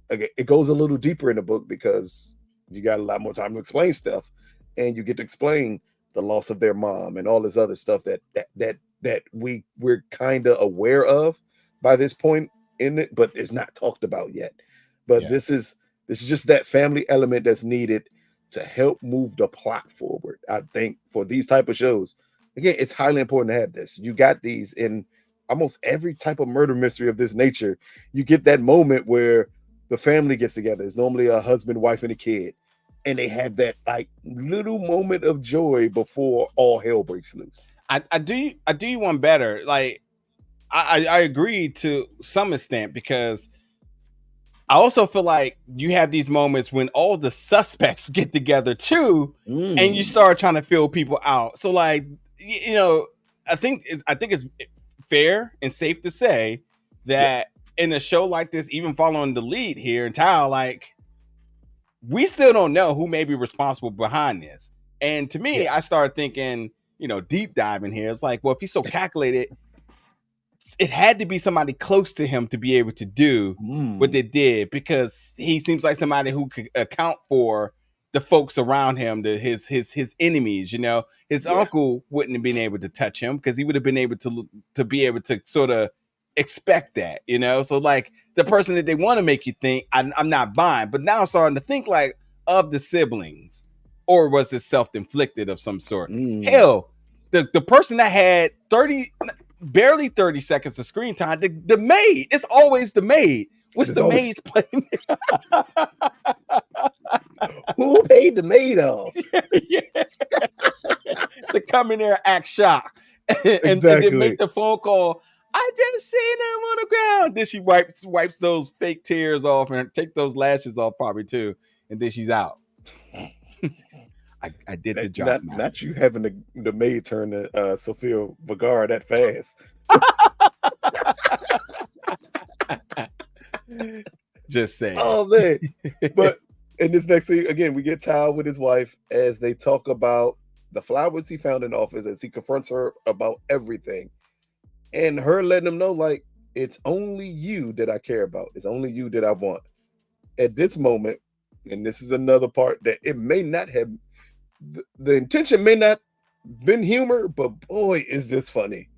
again, it goes a little deeper in the book because you got a lot more time to explain stuff, and you get to explain the loss of their mom and all this other stuff that we're kind of aware of by this point in it, but it's not talked about yet. But this is just that family element that's needed to help move the plot forward. I think for these type of shows, again, it's highly important to have this. You got these in almost every type of murder mystery of this nature. You get that moment where the family gets together. It's normally a husband, wife, and a kid, and they have that like little moment of joy before all hell breaks loose. I do you one better. Like I agree to some extent, because I also feel like you have these moments when all the suspects get together too, and you start trying to fill people out. So like, you know, I think it's fair and safe to say that in a show like this, even following the lead here in Tal, like, we still don't know who may be responsible behind this. And to me, I started thinking, you know, deep diving here. It's like, well, if he's so calculated, it had to be somebody close to him to be able to do what they did, because he seems like somebody who could account for the folks around him, his enemies. You know, his uncle wouldn't have been able to touch him because he would have been able to be able to sort of expect that, you know. So like the person that they want to make you think, I'm not buying, but now I'm starting to think like, of the siblings, or was this self-inflicted of some sort? Hell, the person that had barely 30 seconds of screen time, the maid. It's always the maid. What's the maid's playing? Who paid the maid off? To come in there, act shocked, and then make the phone call. I just seen him on the ground. Then she wipes those fake tears off and take those lashes off probably too, and then she's out. I did the job. Not you having the maid turn to Sophia Vergara that fast. Just saying. Oh man. But in this next scene, again, we get Tal with his wife as they talk about the flowers he found in office, as he confronts her about everything. And her letting him know, like, it's only you that I care about. It's only you that I want. At this moment, and this is another part that it may not have, the intention may not been humor, but boy, is this funny.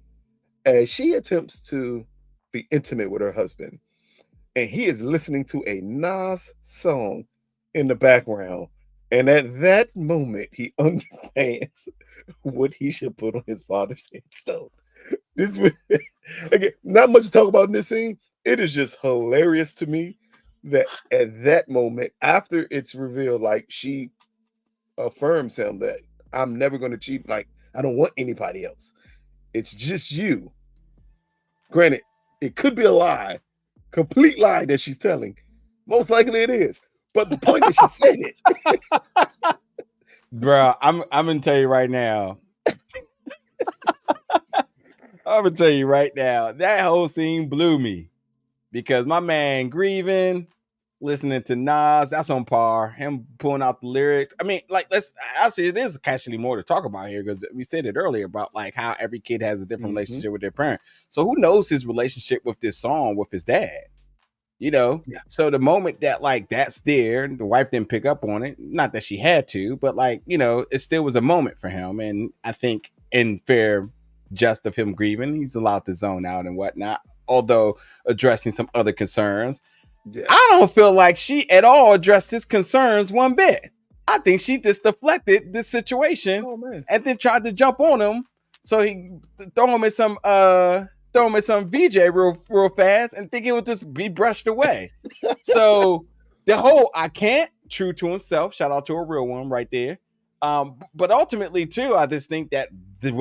As she attempts to be intimate with her husband, and he is listening to a Nas song in the background, And at that moment, he understands what he should put on his father's headstone. This was, again, not much to talk about in this scene. It is just hilarious to me that at that moment, after it's revealed, like she affirms him that I'm never going to cheat. Like, I don't want anybody else. It's just you. Granted, it could be a lie, complete lie that she's telling. Most likely it is. But the point is she said it. Bro, I'm gonna tell you right now. I'm gonna tell you right now, that whole scene blew me because my man Grieving, listening to Nas, that's on par. Him pulling out the lyrics. I mean, like, actually, there's actually more to talk about here because we said it earlier about like how every kid has a different relationship with their parent. So who knows his relationship with this song with his dad? You know, so the moment that like that's there, the wife didn't pick up on it. Not that she had to, but like, you know, it still was a moment for him. And I think in fair just of him grieving, he's allowed to zone out and whatnot, although addressing some other concerns. Yeah. I don't feel like she at all addressed his concerns one bit. I think she just deflected this situation and then tried to jump on him. So he throw him in some VJ real fast and think it would just be brushed away. So the whole I can't, true to himself, shout out to a real one right there. But ultimately too, I just think that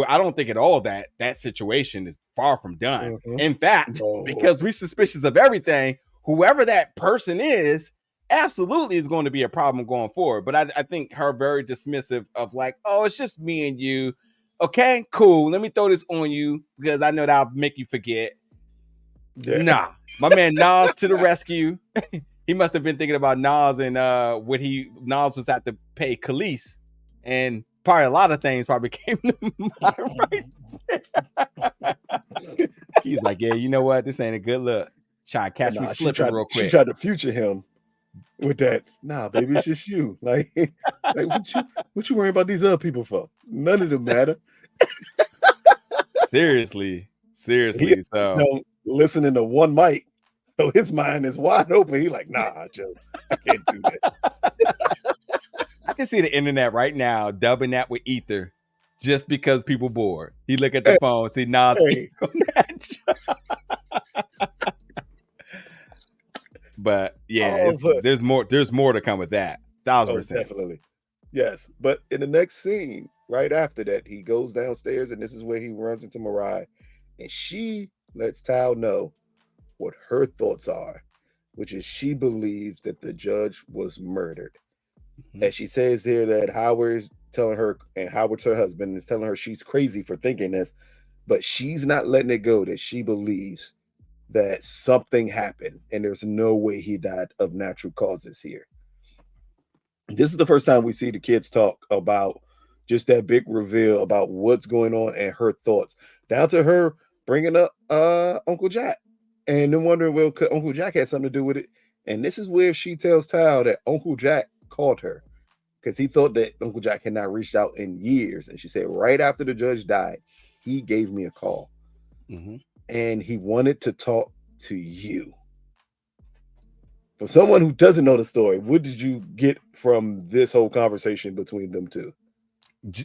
I don't think at all that situation is far from done. In fact, because we're suspicious of everything, whoever that person is absolutely is going to be a problem going forward. But I think her very dismissive of like, oh, it's just me and you. Okay, cool. Let me throw this on you because I know that'll make you forget. Yeah. Nah, my man Nas to the rescue. He must have been thinking about Nas and Nas was at to pay Khalees, and probably a lot of things probably came to mind right there. He's like, yeah, you know what? This ain't a good look. Try to catch me slipping real quick. She tried to future him with that. Nah, baby, it's just you. Like what you worrying about these other people for? None of them matter. Seriously. So listening to one mic, so his mind is wide open. He's like, nah, Joe, I can't do this. I can see the internet right now dubbing that with ether just because people bored. He look at the phone, see Nas on that. But yeah, there's more to come with that. 1,000%. Definitely. Yes. But in the next scene, right after that, he goes downstairs and this is where he runs into Mariah. And she lets Tal know what her thoughts are, which is she believes that the judge was murdered. And she says here that Howard's telling her, and Howard's her husband, is telling her she's crazy for thinking this, but she's not letting it go, that she believes that something happened and there's no way he died of natural causes here. This is the first time we see the kids talk about just that big reveal about what's going on and her thoughts, down to her bringing up Uncle Jack and then wondering, well, could Uncle Jack have something to do with it? And this is where she tells Tal that Uncle Jack called her because he thought that Uncle Jack had not reached out in years. And she said, right after the judge died, he gave me a call. And he wanted to talk to you. For someone who doesn't know the story, what did you get from this whole conversation between them two?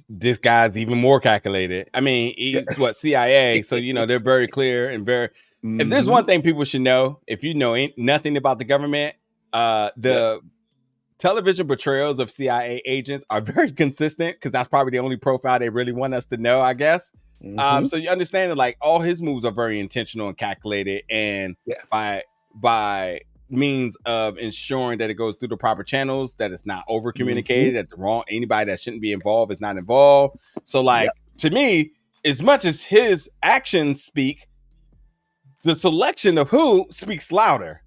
This guy's even more calculated. I mean, he's CIA, so you know they're very clear and very. If there's one thing people should know, if you know nothing about the government, television portrayals of CIA agents are very consistent because that's probably the only profile they really want us to know, I guess. So you understand that like all his moves are very intentional and calculated, and by means of ensuring that it goes through the proper channels, that it's not over communicated, that anybody that shouldn't be involved is not involved. So like to me, as much as his actions speak, the selection of who speaks louder.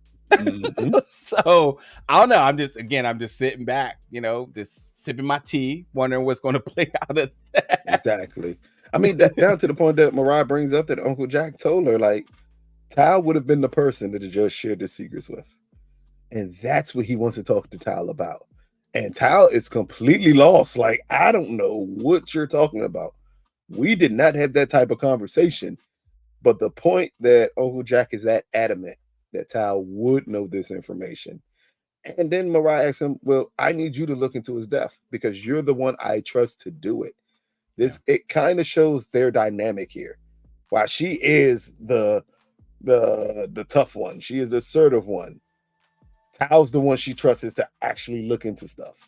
So I don't know. I'm just sitting back, you know, just sipping my tea, wondering what's going to play out of that. Exactly. I mean, down to the point that Mariah brings up that Uncle Jack told her, like, Tal would have been the person that the judge shared the secrets with. And that's what he wants to talk to Tal about. And Tal is completely lost. Like, I don't know what you're talking about. We did not have that type of conversation. But the point that Uncle Jack is that adamant that Tal would know this information And then Mariah asked him, well, I need you to look into his death because you're the one I trust to do it. It kind of shows their dynamic here. While she is the tough one, she is the assertive one. Tal's the one she trusts is to actually look into stuff.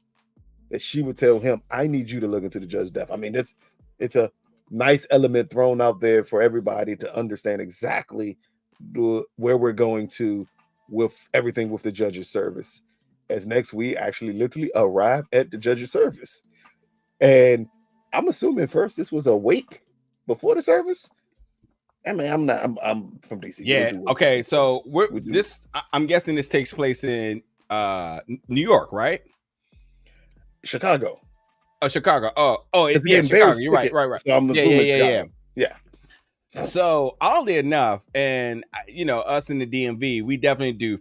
That she would tell him, I need you to look into the judge's death. I mean, it's a nice element thrown out there for everybody to understand exactly where we're going to with everything with the judge's service. As next we actually literally arrive at the judge's service. And I'm assuming first this was a wake before the service. I mean, I'm from DC. Yeah. Okay. So I'm guessing this takes place in New York, right? Chicago. Oh, Chicago. It's Chicago. You're right. So I'm assuming Chicago. Yeah. So oddly enough, and us in the DMV, we definitely do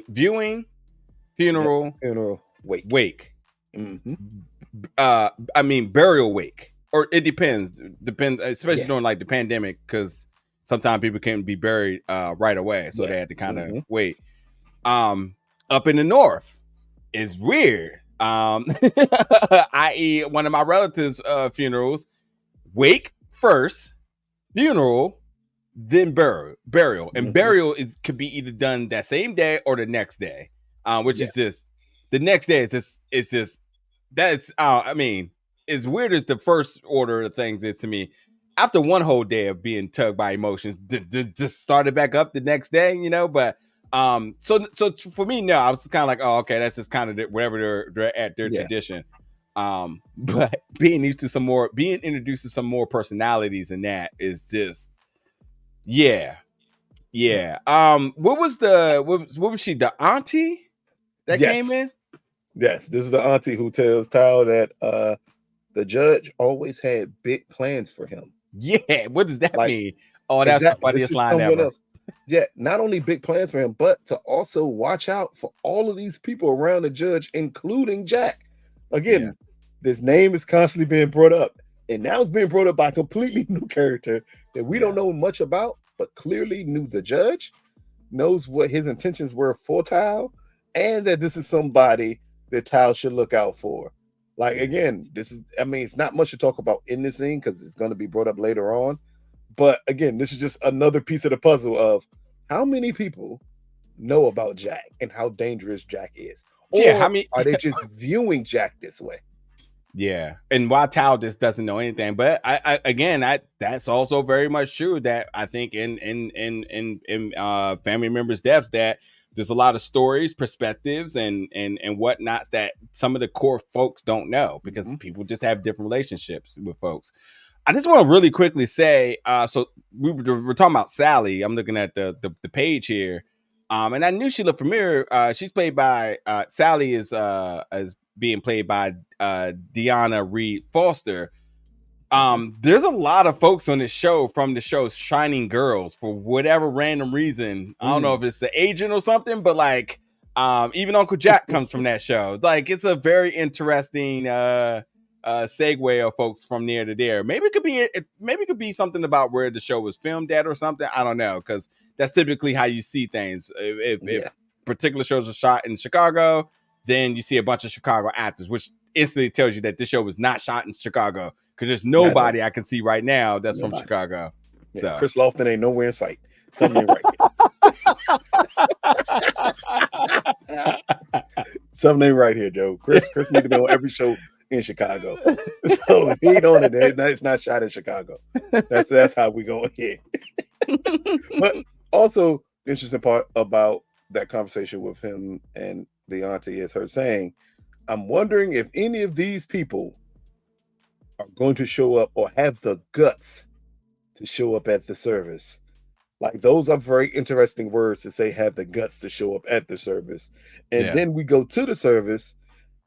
viewing, funeral, wake. Mm-hmm. Burial wake, or it depends, especially during like the pandemic, because sometimes people can't be buried right away, so they had to kind of wait. Up in the north is weird. I.e., one of my relatives' funerals, wake first, funeral, then burial, and burial could be either done that same day or the next day, which is just the next day. It's just that's as weird as the first order of things is to me. After one whole day of being tugged by emotions, just started back up the next day, but so for me, no, I was kind of like, oh, okay, that's just kind of whatever they're at their tradition. But being introduced to some more personalities in that is just, yeah. What was she, the auntie that came in? Yes, this is the auntie who tells Tal that the judge always had big plans for him. Yeah, what does that mean? Oh, that's the funniest line ever. Yeah, not only big plans for him, but to also watch out for all of these people around the judge, including Jack. Again, this name is constantly being brought up, and now it's being brought up by a completely new character that we don't know much about, but clearly knew the judge, knows what his intentions were for Tal, and that this is somebody that Tal should look out for. Like, again, it's not much to talk about in this scene because it's going to be brought up later on. But again, this is just another piece of the puzzle of how many people know about Jack and how dangerous Jack is. Or are they just viewing Jack this way? Yeah, and while Tal just doesn't know anything, but that's also very much true. That I think in family members' deaths, that there's a lot of stories, perspectives, and whatnots that some of the core folks don't know because people just have different relationships with folks. I just want to really quickly say, so we're talking about Sally. I'm looking at the page here, and I knew she looked familiar. She's played by Sally is being played by Deanna Reed Foster. There's a lot of folks on this show from the show Shining Girls for whatever random reason. I don't know if it's the agent or something, but like even Uncle Jack comes from that show. Like, it's a very interesting segue of folks from there to there. Maybe it could be something about where the show was filmed at or something. I don't know, because that's typically how you see things. If particular shows are shot in Chicago, then you see a bunch of Chicago actors, which instantly tells you that this show was not shot in Chicago, because there's nobody I can see right now that's from Chicago. Yeah, so Chris Lofton ain't nowhere in sight. Something ain't right. Something ain't right here, Joe. Chris need to be on every show in Chicago. So if he ain't on it, it's not shot in Chicago. That's how we going here. But also, the interesting part about that conversation with him and the auntie is her saying, I'm wondering if any of these people are going to show up or have the guts to show up at the service. Like, those are very interesting words to say, have the guts to show up at the service. And then we go to the service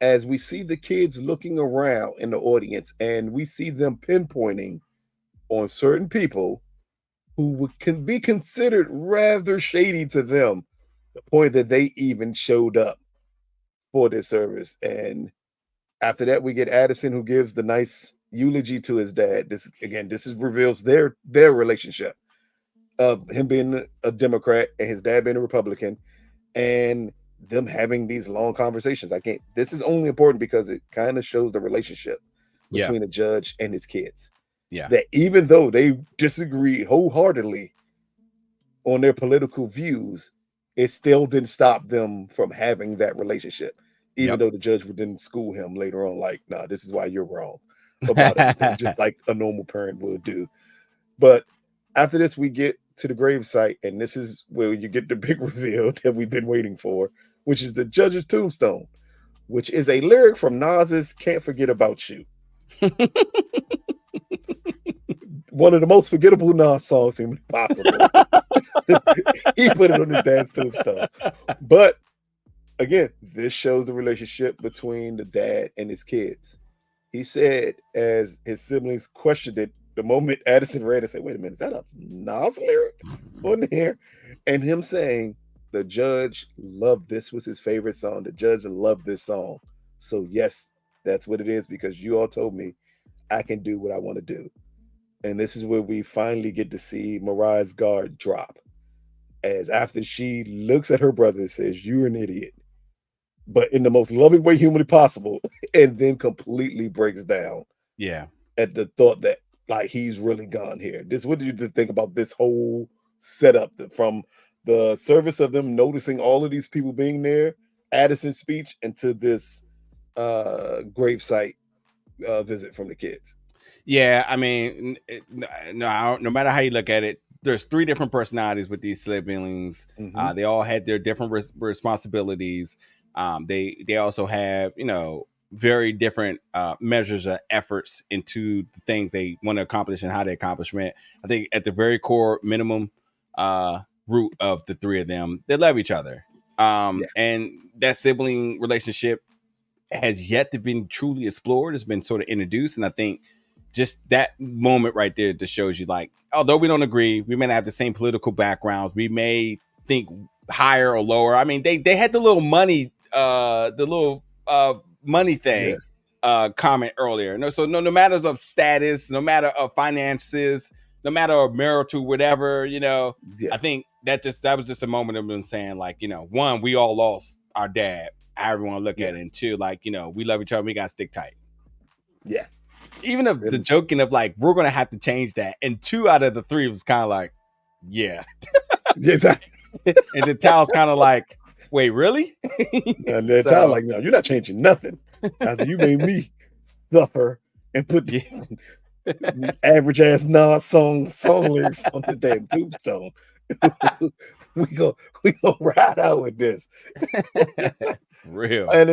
as we see the kids looking around in the audience, and we see them pinpointing on certain people who can be considered rather shady to them, the point that they even showed up for this service. And after that, we get Addison, who gives the nice eulogy to his dad. This reveals their relationship of him being a Democrat and his dad being a Republican. and them having these long conversations. This is only important because it kind of shows the relationship between the judge and his kids. Yeah. That even though they disagree wholeheartedly on their political views, it still didn't stop them from having that relationship. Even though the judge would then school him later on, like, nah, this is why you're wrong about everything, just like a normal parent would do. But after this, we get to the gravesite, and this is where you get the big reveal that we've been waiting for, which is the judge's tombstone, which is a lyric from Nas's Can't Forget About You. One of the most forgettable Nas songs humanly possible. He put it on his dad's tombstone. But again, this shows the relationship between the dad and his kids. He said, as his siblings questioned it, the moment Addison read it, said, wait a minute, is that a Nas lyric on here? And him saying, the judge loved this, was his favorite song. The judge loved this song. So yes, that's what it is, because you all told me I can do what I want to do. And this is where we finally get to see Mariah's guard drop. As after she looks at her brother and says, you're an idiot, but in the most loving way humanly possible, and then completely breaks down. Yeah. At the thought that, like, he's really gone here. What did you think about this whole setup, from the service of them noticing all of these people being there, Addison's speech, into this gravesite visit from the kids? Yeah, I mean, no matter how you look at it, there's 3 different personalities with these siblings. They all had their different responsibilities. They also have, very different measures of efforts into the things they want to accomplish and how they accomplish it. I think at the very core minimum root of the 3 of them, they love each other. And that sibling relationship has yet to be truly explored. It's been sort of introduced, and I think just that moment right there just shows you, like, although we don't agree, we may not have the same political backgrounds, we may think higher or lower. I mean, they had the little money thing comment earlier. So no matters of status, no matter of finances, no matter of marital whatever, I think that was just a moment of them saying, like, one, we all lost our dad, however you want to look at it, and 2, like, we love each other, we gotta stick tight. Yeah. Even if the joking of, like, we're gonna have to change that, and 2 out of the 3 was kind of like, yeah. Exactly. And then Tal's kind of like, wait, really? And then Tal like, no, you're not changing nothing. After you made me suffer and put the average ass Nas song lyrics on this damn tombstone. we go ride out with this. Real. And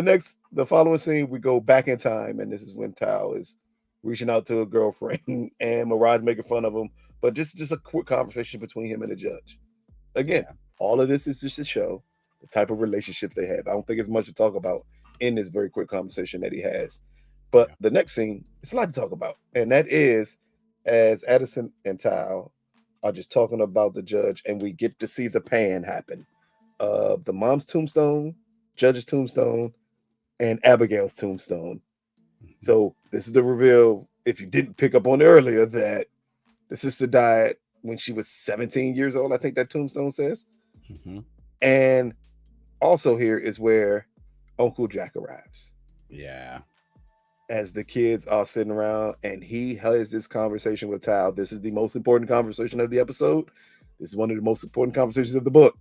the following scene, we go back in time, and this is when Tal is reaching out to a girlfriend, and Mariah's making fun of him. But just a quick conversation between him and the judge. Again, all of this is just to show the type of relationships they have. I don't think it's much to talk about in this very quick conversation that he has. But the next scene, it's a lot to talk about. And that is as Addison and Tal are just talking about the judge, and we get to see the pan happen. The mom's tombstone, judge's tombstone, and Abigail's tombstone. So this is the reveal, if you didn't pick up on earlier, that the sister died when she was 17 years old, I think that tombstone says. And also here is where Uncle Jack arrives. Yeah. As the kids are sitting around, and he has this conversation with Tal. This is the most important conversation of the episode. This is one of the most important conversations of the book.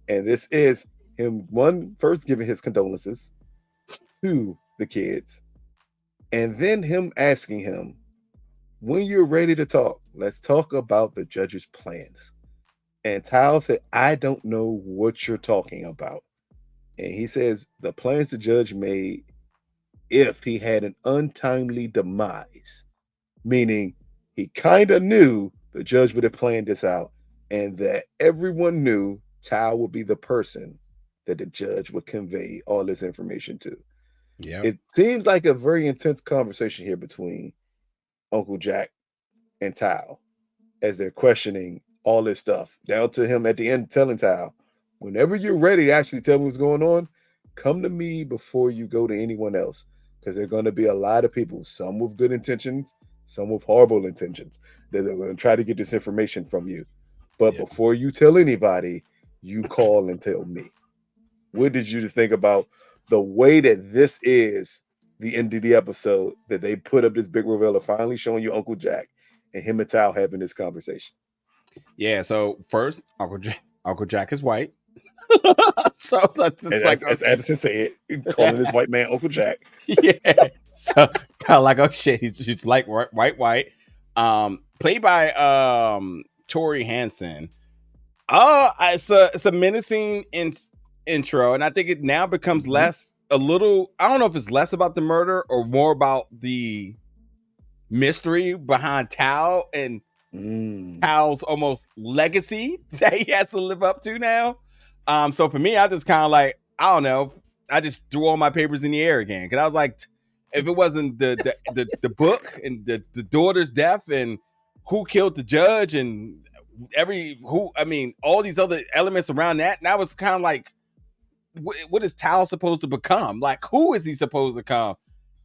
And this is him, first giving his condolences to the kids, and then him asking him, when you're ready to talk, let's talk about the judge's plans. And Tal said, I don't know what you're talking about. And he says the plans the judge made if he had an untimely demise, meaning he kind of knew the judge would have planned this out, and that everyone knew Tal would be the person that the judge would convey all this information to. Yeah. It seems like a very intense conversation here between Uncle Jack and Tal as they're questioning all this stuff, down to him at the end telling Tal, whenever you're ready to actually tell me what's going on, come to me before you go to anyone else, because there are going to be a lot of people, some with good intentions, some with horrible intentions, that are going to try to get this information from you. But before you tell anybody, you call and tell me. what did you just think about the way that this is the end of the episode, that they put up this big reveal of finally showing you Uncle Jack and him and Tal having this conversation? Yeah. So first, Uncle Jack is white. So that's And like, as okay. Addison said, calling this white man Uncle Jack. Yeah. So kind of like, oh shit, he's like white. Played by Tori Hansen. It's a menacing intro, and I think it now becomes a little. I don't know if it's less about the murder or more about the mystery behind Tal and Tal's almost legacy that he has to live up to now. So for me, I just kind of like, I don't know. I just threw all my papers in the air again because I was like, if it wasn't the book and the daughter's death and who killed the judge and all these other elements around that, and I was kind of like, what is Tal supposed to become? Like, who is he supposed to become?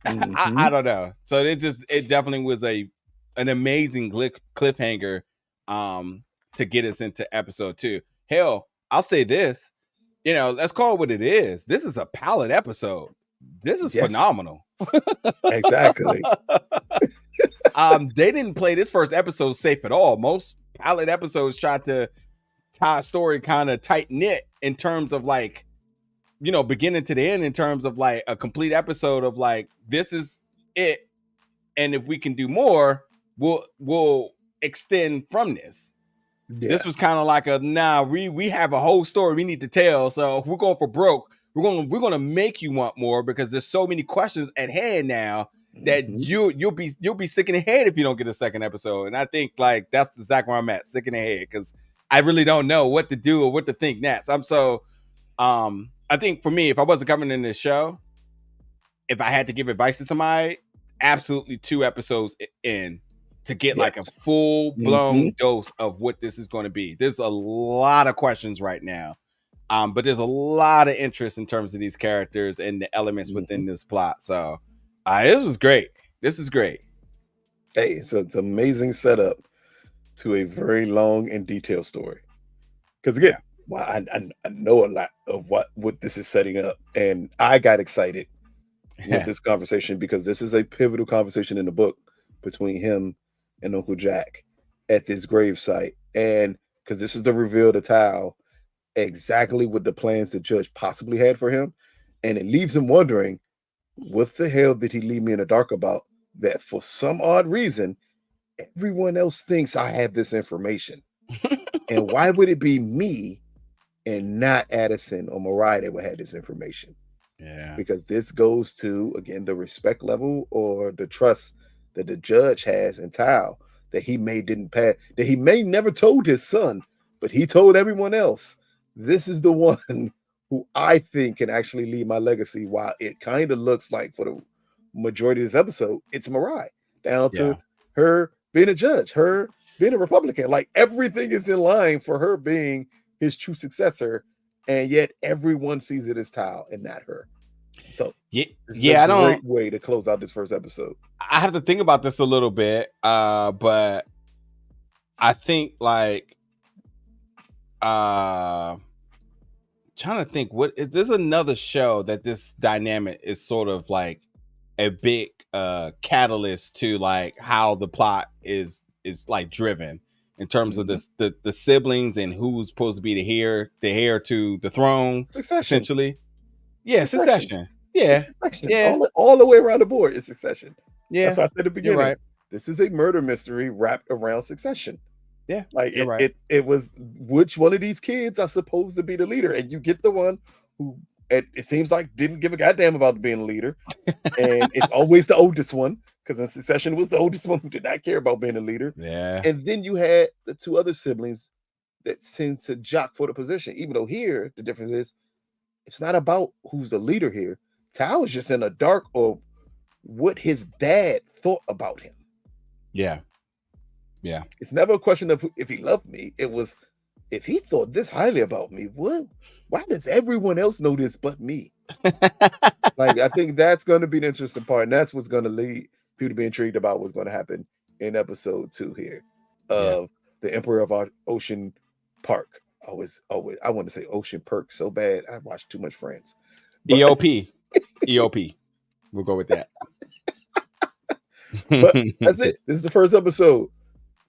I don't know. So it definitely was an amazing cliffhanger to get us into episode 2. Hell, I'll say this, let's call it what it is. This is a palette episode. This is phenomenal. Exactly. They didn't play this first episode safe at all. Most palette episodes tried to tie a story kind of tight knit in terms of like, beginning to the end, in terms of like a complete episode of like, this is it, and if we can do more, we'll extend from this. Yeah. This was kind of like we have a whole story we need to tell, so we're going for broke. We're going to make you want more because there's so many questions at hand now that you'll be sick in the head if you don't get a second episode. And I think like that's exactly where I'm at, sick in the head, because I really don't know what to do or what to think next. I think for me, if I wasn't coming in this show, if I had to give advice to somebody, absolutely 2 episodes in to get like a full blown dose of what this is going to be. There's a lot of questions right now, but there's a lot of interest in terms of these characters and the elements within this plot. So this was great. This is great. Hey, so it's an amazing setup to a very long and detailed story. Because again, I know a lot of what this is setting up, and I got excited with this conversation because this is a pivotal conversation in the book between him and Uncle Jack at this gravesite, and because this is the reveal to Tal exactly what the plans the judge possibly had for him, and it leaves him wondering, what the hell did he leave me in the dark about that for some odd reason everyone else thinks I have this information? And why would it be me and not Addison or Mariah that would have this information? Yeah, because this goes to, again, the respect level or the trust that the judge has in Tal that he may never told his son, but he told everyone else. This is the one who I think can actually leave my legacy. While it kind of looks like for the majority of this episode, it's Mariah, down to her being a judge, her being a Republican. Like everything is in line for her being his true successor, and yet everyone sees it as Tal and not her. So this is a great way to close out this first episode. I have to think about this a little bit, but I think like trying to think, there's another show that this dynamic is sort of like a big catalyst to like how the plot is like driven in terms of the siblings and who's supposed to be the heir to the throne. Succession. Essentially. Yeah, Succession. Yeah. Succession. Yeah. All the way around the board is Succession. Yeah. That's what I said at the beginning. Right. This is a murder mystery wrapped around Succession. Yeah. Like it was which one of these kids are supposed to be the leader, and you get the one who it seems like didn't give a goddamn about being a leader. And it's always the oldest one, because in Succession was the oldest one who did not care about being a leader. Yeah. And then you had the 2 other siblings that seem to jock for the position, even though here the difference is it's not about who's the leader here. Tal is just in the dark of what his dad thought about him. Yeah. Yeah. It's never a question of if he loved me. It was, if he thought this highly about me, why does everyone else know this but me? Like, I think that's going to be the interesting part. And that's what's going to lead people to be intrigued about what's going to happen in episode 2 here of the Emperor of Ocean Park. Always, I want to say Ocean Perk so bad. I watched too much Friends. But, EOP. EOP. We'll go with that. but that's it. This is the first episode.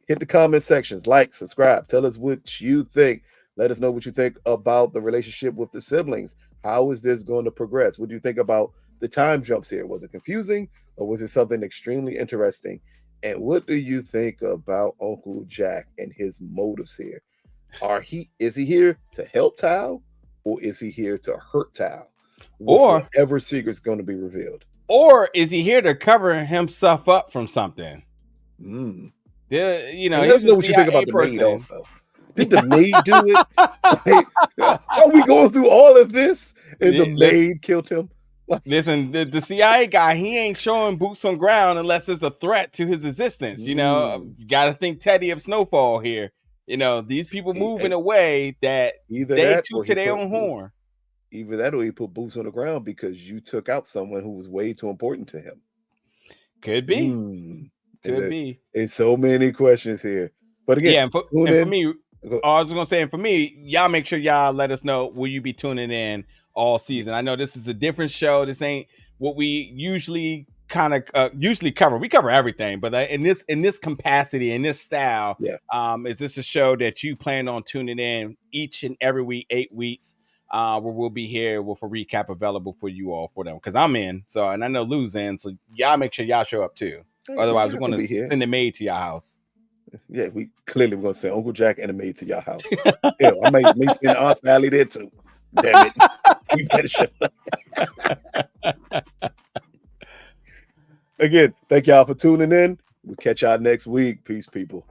Hit the comment sections, like, subscribe, tell us what you think. Let us know what you think about the relationship with the siblings. How is this going to progress? What do you think about the time jumps here? Was it confusing or was it something extremely interesting? And what do you think about Uncle Jack and his motives here? Is he here to help Tal or is he here to hurt Tal? Or whatever secret's going to be revealed. Or is he here to cover himself up from something? You know, let us know what you think about the maid also. Did the maid do it? Like, are we going through all of this and the maid killed him? Listen, the CIA guy, he ain't showing boots on ground unless there's a threat to his existence. You know, you got to think Teddy of Snowfall here. You know, these people move in a way that they toot to their own horn. Either that or he put boots on the ground because you took out someone who was way too important to him. Could be. Could be. There's so many questions here. But again, and for me, I was going to say, and for me, y'all make sure y'all let us know, will you be tuning in all season? I know this is a different show. This ain't what we usually usually cover. We cover everything, but in this capacity, in this style, is this a show that you plan on tuning in each and every week, 8 weeks? Where we'll be here with a recap available for you all for them. Because I'm in, and I know Lou's in, so y'all make sure y'all show up too. Otherwise, we're going to send a maid to your house. Yeah, we're going to send Uncle Jack and a maid to your house. Yeah, I may send Aunt Sally there too. Damn it. We better show up. Again, thank y'all for tuning in. We'll catch y'all next week. Peace, people.